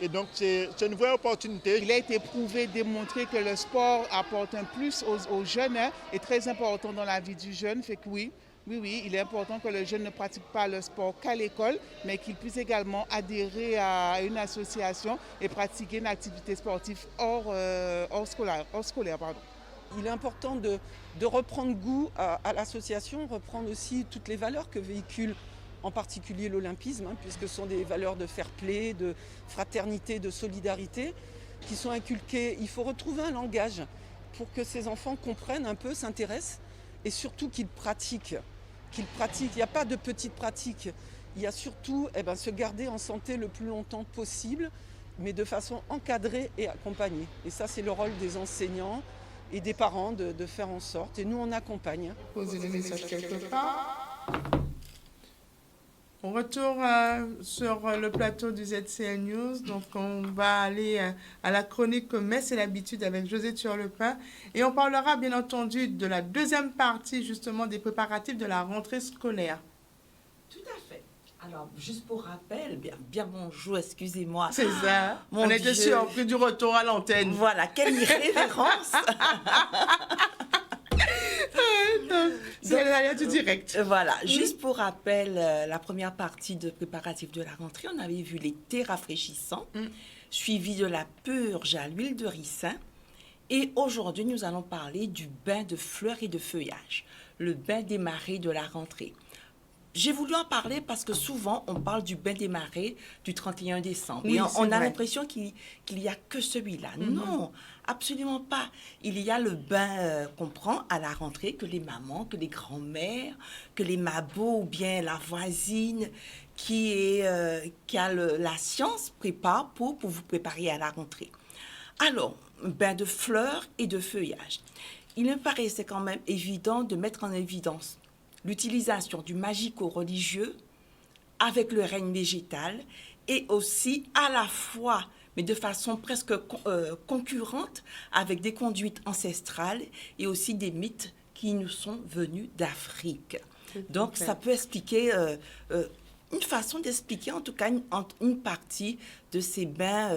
Et donc, c'est une vraie opportunité. Il a été prouvé, démontré que le sport apporte un plus aux jeunes, est très important dans la vie du jeune. Fait que oui, il est important que le jeune ne pratique pas le sport qu'à l'école, mais qu'il puisse également adhérer à une association et pratiquer une activité sportive hors scolaire. Il est important de reprendre goût à l'association, reprendre aussi toutes les valeurs que véhicule en particulier l'olympisme, puisque ce sont des valeurs de fair play, de fraternité, de solidarité, qui sont inculquées. Il faut retrouver un langage pour que ces enfants comprennent un peu, s'intéressent, et surtout qu'ils pratiquent. Il n'y a pas de petites pratiques. Il y a surtout se garder en santé le plus longtemps possible, mais de façon encadrée et accompagnée. Et ça, c'est le rôle des enseignants et des parents de faire en sorte. Et nous, on accompagne. Posez le message quelque part. On retourne sur le plateau du ZCL News. Donc, on va aller à la chronique comme c'est l'habitude avec José Turlepin. Et on parlera bien entendu de la deuxième partie justement des préparatifs de la rentrée scolaire. Tout à fait. Alors, juste pour rappel, bien bonjour, excusez-moi. C'est ça. On était surpris du retour à l'antenne. Voilà, quelle irrévérence. C'est l'aléa du direct. Voilà, juste pour rappel, la première partie de préparatifs de la rentrée, on avait vu les thés rafraîchissants, suivi de la purge à l'huile de ricin. Et aujourd'hui, nous allons parler du bain de fleurs et de feuillage, le bain des marées de la rentrée. J'ai voulu en parler parce que souvent, on parle du bain des marées du 31 décembre. Oui, et on a vrai. l'impression qu'il n'y a que celui-là. Non, absolument pas. Il y a le bain qu'on prend à la rentrée, que les mamans, que les grands-mères, que les mabos ou bien la voisine qui a la science prépare pour vous préparer à la rentrée. Alors, bain de fleurs et de feuillage. Il me paraissait quand même évident de mettre en évidence l'utilisation du magico-religieux avec le règne végétal et aussi à la fois, mais de façon presque concurrente, avec des conduites ancestrales et aussi des mythes qui nous sont venus d'Afrique. Donc, ça peut expliquer, une façon d'expliquer en tout cas une partie de ces bains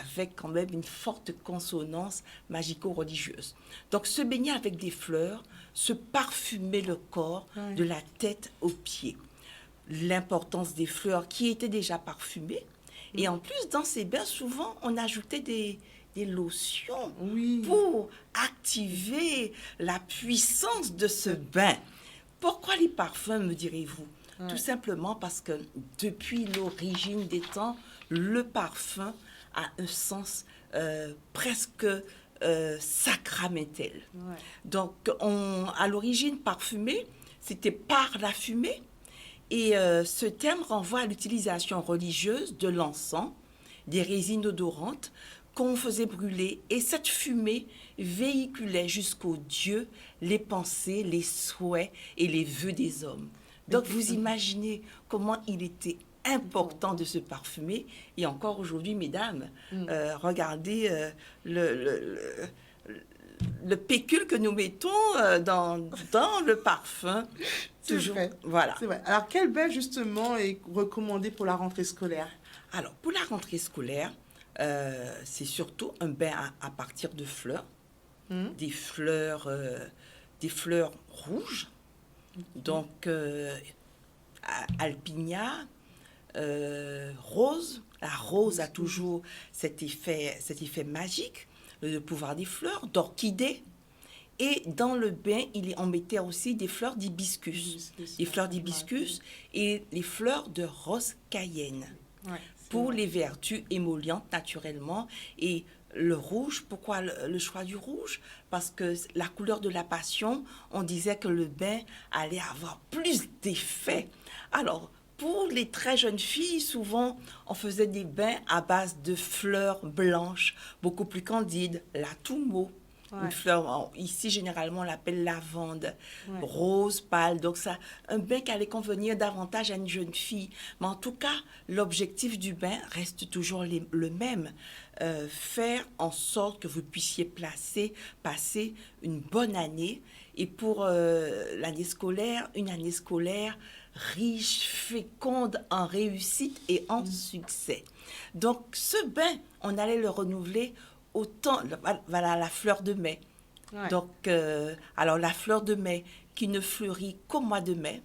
avec quand même une forte consonance magico-religieuse. Donc se baigner avec des fleurs, se parfumer le corps de la tête aux pieds. L'importance des fleurs qui étaient déjà parfumées. Et en plus, dans ces bains, souvent, on ajoutait des lotions pour activer la puissance de ce bain. Pourquoi les parfums, me direz-vous? Tout simplement parce que depuis l'origine des temps, le parfum a un sens presque sacramentel. Donc, à l'origine, parfumer, c'était par la fumée. Et ce terme renvoie à l'utilisation religieuse de l'encens, des résines odorantes qu'on faisait brûler. Et cette fumée véhiculait jusqu'aux dieux les pensées, les souhaits et les vœux des hommes. Donc vous imaginez comment il était important de se parfumer. Et encore aujourd'hui, mesdames, regardez le pécule que nous mettons dans le parfum. Toujours. Voilà. C'est vrai. Alors, quel bain, justement, est recommandé pour la rentrée scolaire? Alors, pour la rentrée scolaire, c'est surtout un bain à partir de fleurs, des fleurs rouges, donc alpinia, rose. La rose a toujours cet effet magique, le pouvoir des fleurs, d'orchidée. Et dans le bain, on mettait aussi des fleurs d'hibiscus. Les fleurs d'hibiscus et les fleurs de rose cayenne. Pour les vertus émollientes, naturellement. Et le rouge, pourquoi le choix du rouge? Parce que la couleur de la passion, on disait que le bain allait avoir plus d'effet. Alors, pour les très jeunes filles, souvent, on faisait des bains à base de fleurs blanches, beaucoup plus candides, la toumo. Une fleur, ici, généralement, on l'appelle lavande, rose pâle. Donc, ça, un bain qui allait convenir davantage à une jeune fille. Mais en tout cas, l'objectif du bain reste toujours le même. Faire en sorte que vous puissiez passer une bonne année. Et pour l'année scolaire, une année scolaire riche, féconde en réussite et en succès. Donc, ce bain, on allait le renouveler autant, voilà, la fleur de mai. Donc, alors la fleur de mai qui ne fleurit qu'au mois de mai.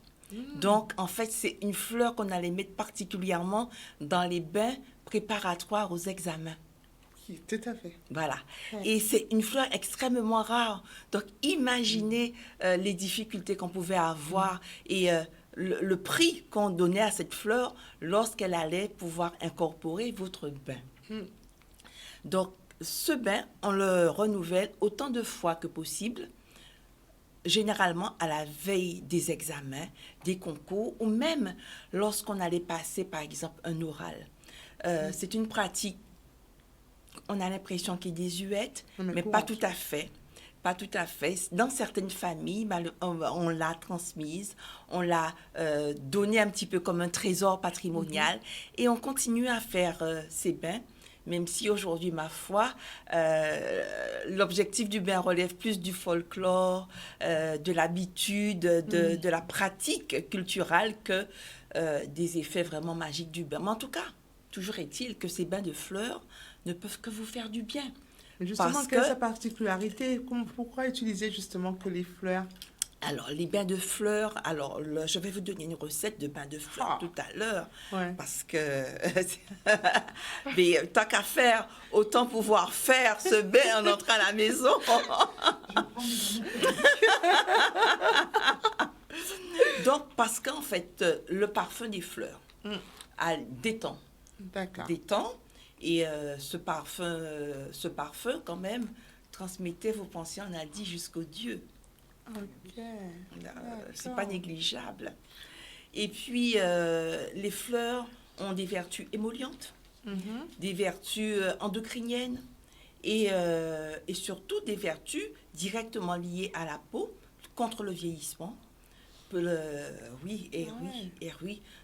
Donc, en fait, c'est une fleur qu'on allait mettre particulièrement dans les bains préparatoires aux examens. Tout à fait. Voilà. Et c'est une fleur extrêmement rare. Donc, imaginez les difficultés qu'on pouvait avoir et le prix qu'on donnait à cette fleur lorsqu'elle allait pouvoir incorporer votre bain. Donc, ce bain, on le renouvelle autant de fois que possible, généralement à la veille des examens, des concours, ou même lorsqu'on allait passer, par exemple, un oral. C'est une pratique, on a l'impression qu'elle est désuète, mais pas tout à fait. Pas tout à fait. Dans certaines familles, on l'a transmise, on l'a donnée un petit peu comme un trésor patrimonial, et on continue à faire ces bains. Même si aujourd'hui, ma foi, l'objectif du bain relève plus du folklore, de l'habitude, de la pratique culturelle que des effets vraiment magiques du bain. Mais en tout cas, toujours est-il que ces bains de fleurs ne peuvent que vous faire du bien. Justement, quelle est sa particularité? Pourquoi utiliser justement que les fleurs? Alors, les bains de fleurs, alors je vais vous donner une recette de bains de fleurs tout à l'heure, parce que mais tant qu'à faire, autant pouvoir faire ce bain en entrant à la maison. Donc, parce qu'en fait, le parfum des fleurs détend. Détend, et ce parfum, quand même, transmettait vos pensées, on a dit, jusqu'aux dieux. C'est pas négligeable. Et puis, les fleurs ont des vertus émollientes, des vertus endocriniennes et surtout des vertus directement liées à la peau, contre le vieillissement. Oui.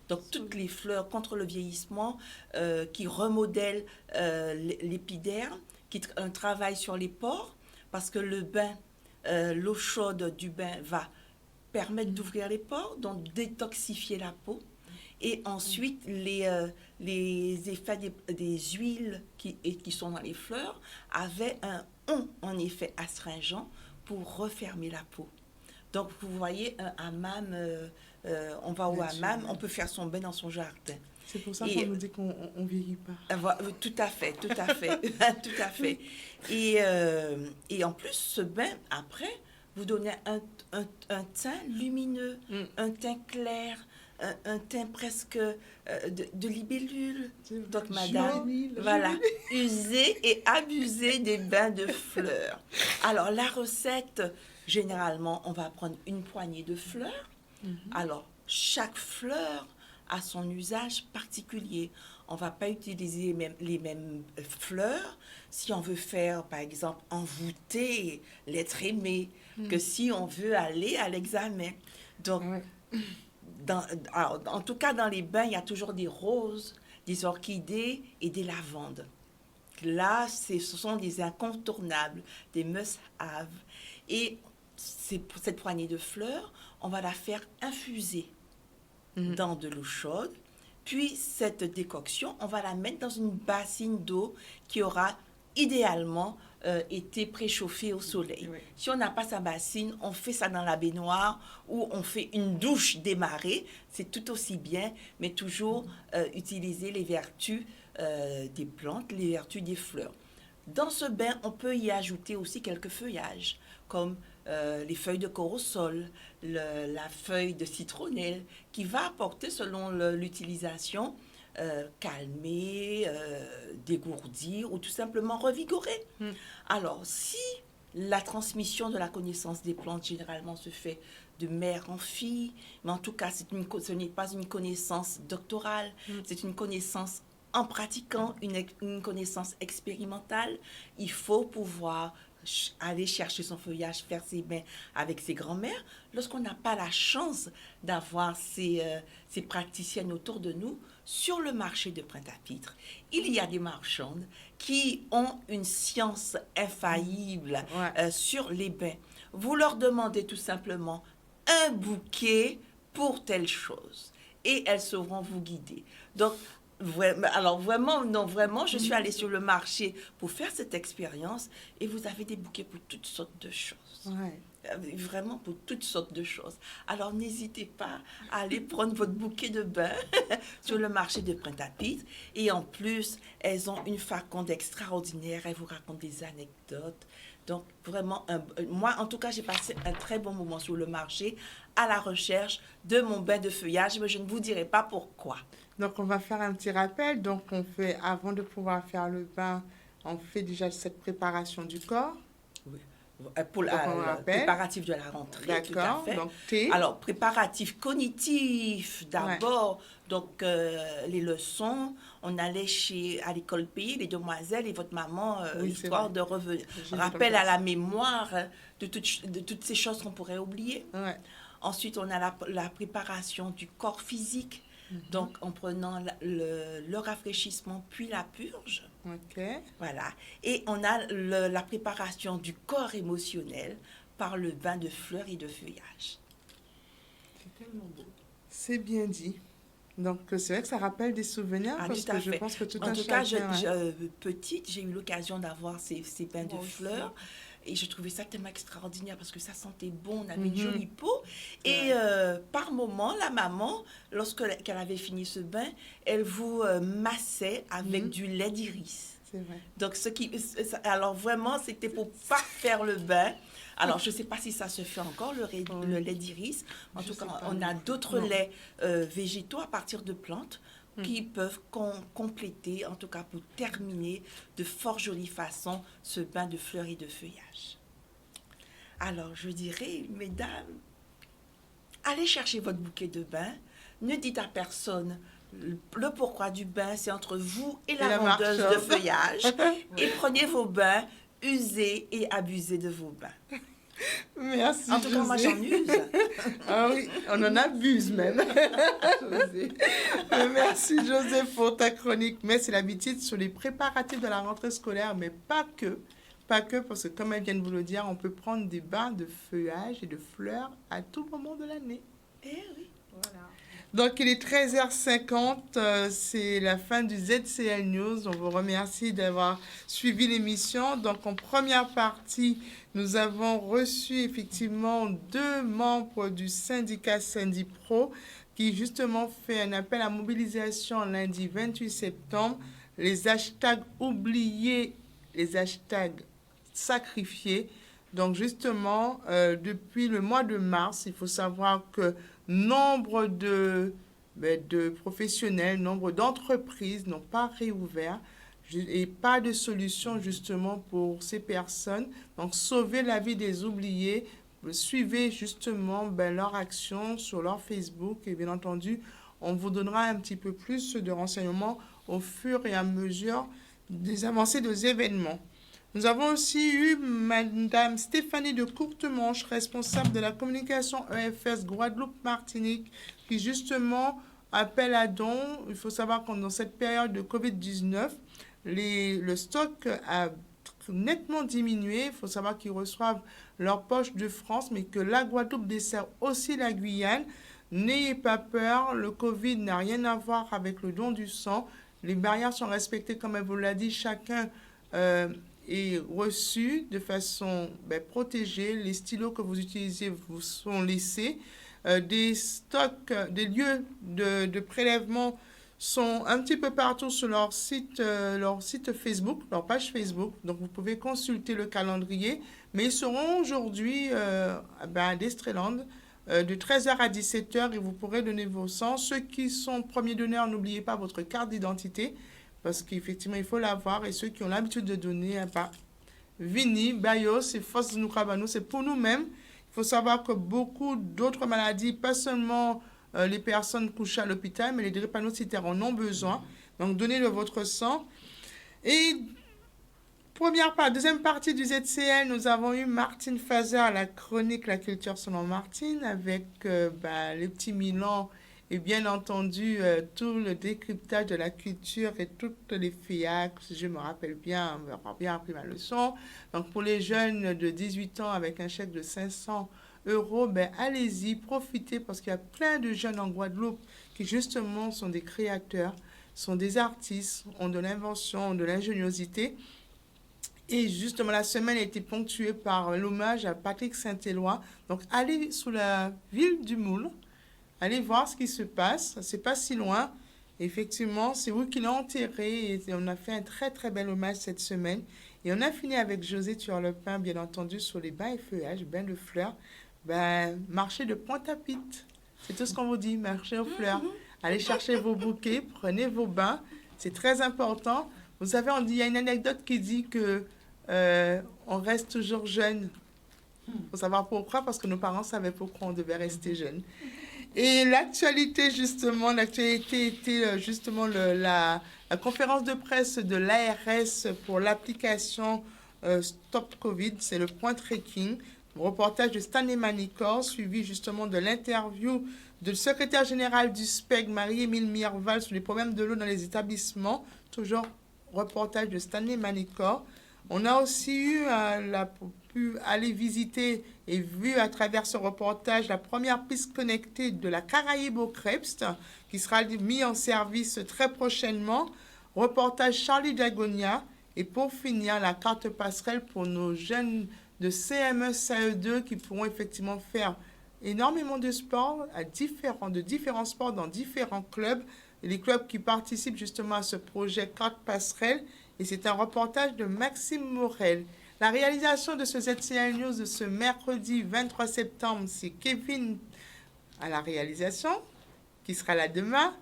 Donc, toutes les fleurs contre le vieillissement qui remodèlent l'épiderme, qui travaillent sur les pores, parce que le bain, l'eau chaude du bain va permettre d'ouvrir les pores, donc détoxifier la peau. Et ensuite, les effets des huiles qui sont dans les fleurs ont un effet astringent pour refermer la peau. Donc, vous voyez, un hammam, on va au hammam, on peut faire son bain dans son jardin. C'est pour ça qu'on nous dit qu'on ne vieillit pas. Tout à fait, tout à fait, tout à fait. Et en plus, ce bain, après, vous donnez un teint lumineux, un teint clair, un teint presque de libellule. Donc, madame, voilà, usez et abusez des bains de fleurs. Alors, la recette, généralement, on va prendre une poignée de fleurs. Alors, chaque fleur a son usage particulier. On ne va pas utiliser les mêmes fleurs si on veut faire, par exemple, envoûter l'être aimé, que si on veut aller à l'examen. Donc, en tout cas, dans les bains, il y a toujours des roses, des orchidées et des lavandes. Là, ce sont des incontournables, des must-have. Et cette poignée de fleurs, on va la faire infuser dans de l'eau chaude. Puis, cette décoction, on va la mettre dans une bassine d'eau qui aura idéalement été préchauffée au soleil. Si on n'a pas sa bassine, on fait ça dans la baignoire ou on fait une douche démarrée. C'est tout aussi bien, mais toujours utiliser les vertus des plantes, les vertus des fleurs. Dans ce bain, on peut y ajouter aussi quelques feuillages, comme les feuilles de corosol, la feuille de citronnelle, qui va apporter, selon l'utilisation, calmer, dégourdir ou tout simplement revigorer. Alors, si la transmission de la connaissance des plantes, généralement, se fait de mère en fille, mais en tout cas, ce n'est pas une connaissance doctorale, c'est une connaissance en pratiquant, une connaissance expérimentale. Il faut pouvoir aller chercher son feuillage, faire ses bains avec ses grands-mères. Lorsqu'on n'a pas la chance d'avoir ces praticiennes autour de nous, sur le marché de Pointe-à-Pitre, il y a des marchandes qui ont une science infaillible sur les bains. Vous leur demandez tout simplement un bouquet pour telle chose et elles sauront vous guider. Donc, alors vraiment, je suis allée sur le marché pour faire cette expérience et vous avez des bouquets pour toutes sortes de choses. Vraiment pour toutes sortes de choses. Alors n'hésitez pas à aller prendre votre bouquet de bain sur le marché de Pointe-à-Pitre. Et en plus, elles ont une faconde extraordinaire, elles vous racontent des anecdotes. Donc vraiment, moi en tout cas, j'ai passé un très bon moment sur le marché à la recherche de mon bain de feuillage, mais je ne vous dirai pas pourquoi. Donc, on va faire un petit rappel. Donc, avant de pouvoir faire le bain, on fait déjà cette préparation du corps. Oui. Pour le préparatif de la rentrée. D'accord. Donc, thé. Alors, préparatif cognitif d'abord. Ouais. Donc, les leçons, on allait à l'école pays, les demoiselles et votre maman, histoire de revenir. Rappel à la mémoire de toutes ces choses qu'on pourrait oublier. Ouais. Ensuite, on a la préparation du corps physique. Donc, en prenant le rafraîchissement puis la purge. OK. Voilà. Et on a la préparation du corps émotionnel par le bain de fleurs et de feuillage. C'est tellement beau. C'est bien dit. Donc, c'est vrai que ça rappelle des souvenirs parce que je pense que tout un chacun... Petite, j'ai eu l'occasion d'avoir ces bains de fleurs. Et je trouvais ça tellement extraordinaire parce que ça sentait bon, on avait une jolie peau. Et par moment, la maman, lorsqu'elle avait fini ce bain, elle vous massait avec du lait d'iris. C'est vrai. Donc, alors vraiment, c'était pour pas faire le bain. Alors, je ne sais pas si ça se fait encore, le lait d'iris. En tout cas, on a d'autres laits végétaux à partir de plantes qui peuvent compléter, en tout cas pour terminer de fort jolie façon, ce bain de fleurs et de feuillage. Alors, je dirais, mesdames, allez chercher votre bouquet de bain. Ne dites à personne le pourquoi du bain, c'est entre vous et la vendeuse de feuillage. Et prenez vos bains, usez et abusez de vos bains. Merci, en tout cas, moi, j'en use. Ah oui, on en abuse même. Merci, José, pour ta chronique. Mais c'est l'habitude sur les préparatifs de la rentrée scolaire, mais pas que. Pas que, parce que comme elle vient de vous le dire, on peut prendre des bains de feuillage et de fleurs à tout moment de l'année. Eh oui. Voilà. Donc, il est 13h50, c'est la fin du ZCL News. On vous remercie d'avoir suivi l'émission. Donc, en première partie, nous avons reçu effectivement 2 membres du syndicat Syndipro qui justement fait un appel à mobilisation lundi 28 septembre. Les hashtags oubliés, les hashtags sacrifiés. Donc, justement, depuis le mois de mars, il faut savoir que nombre de professionnels, nombre d'entreprises n'ont pas réouvert et pas de solution justement pour ces personnes. Donc, sauvez la vie des oubliés, suivez justement leur action sur leur Facebook et bien entendu, on vous donnera un petit peu plus de renseignements au fur et à mesure des avancées des événements. Nous avons aussi eu Madame Stéphanie de Courtemanche, responsable de la communication EFS Guadeloupe-Martinique, qui justement appelle à dons. Il faut savoir que dans cette période de Covid-19, le stock a nettement diminué. Il faut savoir qu'ils reçoivent leur poche de France, mais que la Guadeloupe dessert aussi la Guyane. N'ayez pas peur, le Covid n'a rien à voir avec le don du sang. Les barrières sont respectées, comme elle vous l'a dit, chacun est reçu de façon protégée. Les stylos que vous utilisez vous sont laissés. Des stocks, des lieux de prélèvement sont un petit peu partout sur leur site Facebook, leur page Facebook. Donc, vous pouvez consulter le calendrier. Mais ils seront aujourd'hui à Destreland de 13h à 17h et vous pourrez donner vos sangs. Ceux qui sont premiers donneurs, n'oubliez pas votre carte d'identité parce qu'effectivement, il faut l'avoir. Et ceux qui ont l'habitude de donner, Vini, Bayos et Fos Nukrabano, c'est pour nous-mêmes. Il faut savoir que beaucoup d'autres maladies, pas seulement les personnes couchées à l'hôpital, mais les drépanocytaires en ont besoin. Donc, donnez votre sang. Et deuxième partie du ZCL, nous avons eu Martine Fazer à la chronique La Culture selon Martine avec les petits Milan et bien entendu tout le décryptage de la culture et toutes les fiacres. Si je me rappelle bien, j'ai bien appris ma leçon. Donc pour les jeunes de 18 ans avec un chèque de 500 €, allez-y, profitez parce qu'il y a plein de jeunes en Guadeloupe qui justement sont des créateurs, sont des artistes, ont de l'invention, ont de l'ingéniosité. Et justement, la semaine a été ponctuée par l'hommage à Patrick Saint-Éloi. Donc, allez sous la ville du Moule, allez voir ce qui se passe. C'est pas si loin. Effectivement, c'est vous qui l'avez enterré. Et on a fait un très, très bel hommage cette semaine. Et on a fini avec José Turlepin, bien entendu, sur les bains et feuillages, bains de fleurs. Marchez de Pointe-à-Pitre. C'est tout ce qu'on vous dit, marchez aux fleurs. Allez chercher vos bouquets, prenez vos bains. C'est très important. Vous savez, il y a une anecdote qui dit que on reste toujours jeune. Il faut savoir pourquoi, parce que nos parents savaient pourquoi on devait rester jeune. Et l'actualité était justement la conférence de presse de l'ARS pour l'application Stop Covid, c'est le point tracking. Reportage de Stanley Manicor, suivi justement de l'interview du secrétaire général du SPEG, Marie-Émile Mirval, sur les problèmes de l'eau dans les établissements. Toujours reportage de Stanley Manicor. On a aussi pu aller visiter et vu à travers ce reportage la première piste connectée de la Caraïbe au Krebs, qui sera mis en service très prochainement. Reportage Charlie Dagonia. Et pour finir, la carte passerelle pour nos jeunes de CME, CE2 qui pourront effectivement faire énormément de sports, de différents sports dans différents clubs. Et les clubs qui participent justement à ce projet carte passerelle. Et c'est un reportage de Maxime Morel. La réalisation de ce ZCL News de ce mercredi 23 septembre, c'est Kevin à la réalisation, qui sera là demain.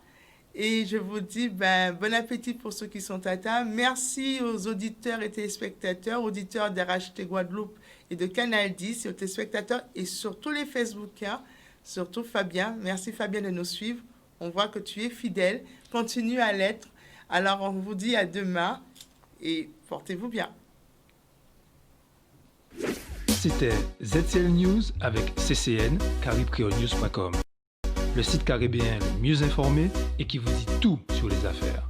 Et je vous dis bon appétit pour ceux qui sont à table. Merci aux auditeurs et téléspectateurs, auditeurs d'RHT Guadeloupe et de Canal 10, et aux téléspectateurs et surtout les Facebookers, surtout Fabien. Merci Fabien de nous suivre. On voit que tu es fidèle. Continue à l'être. Alors, on vous dit à demain et portez-vous bien. C'était ZCL News avec CCN, caribcreolnews.com. Le site caribéen le mieux informé et qui vous dit tout sur les affaires.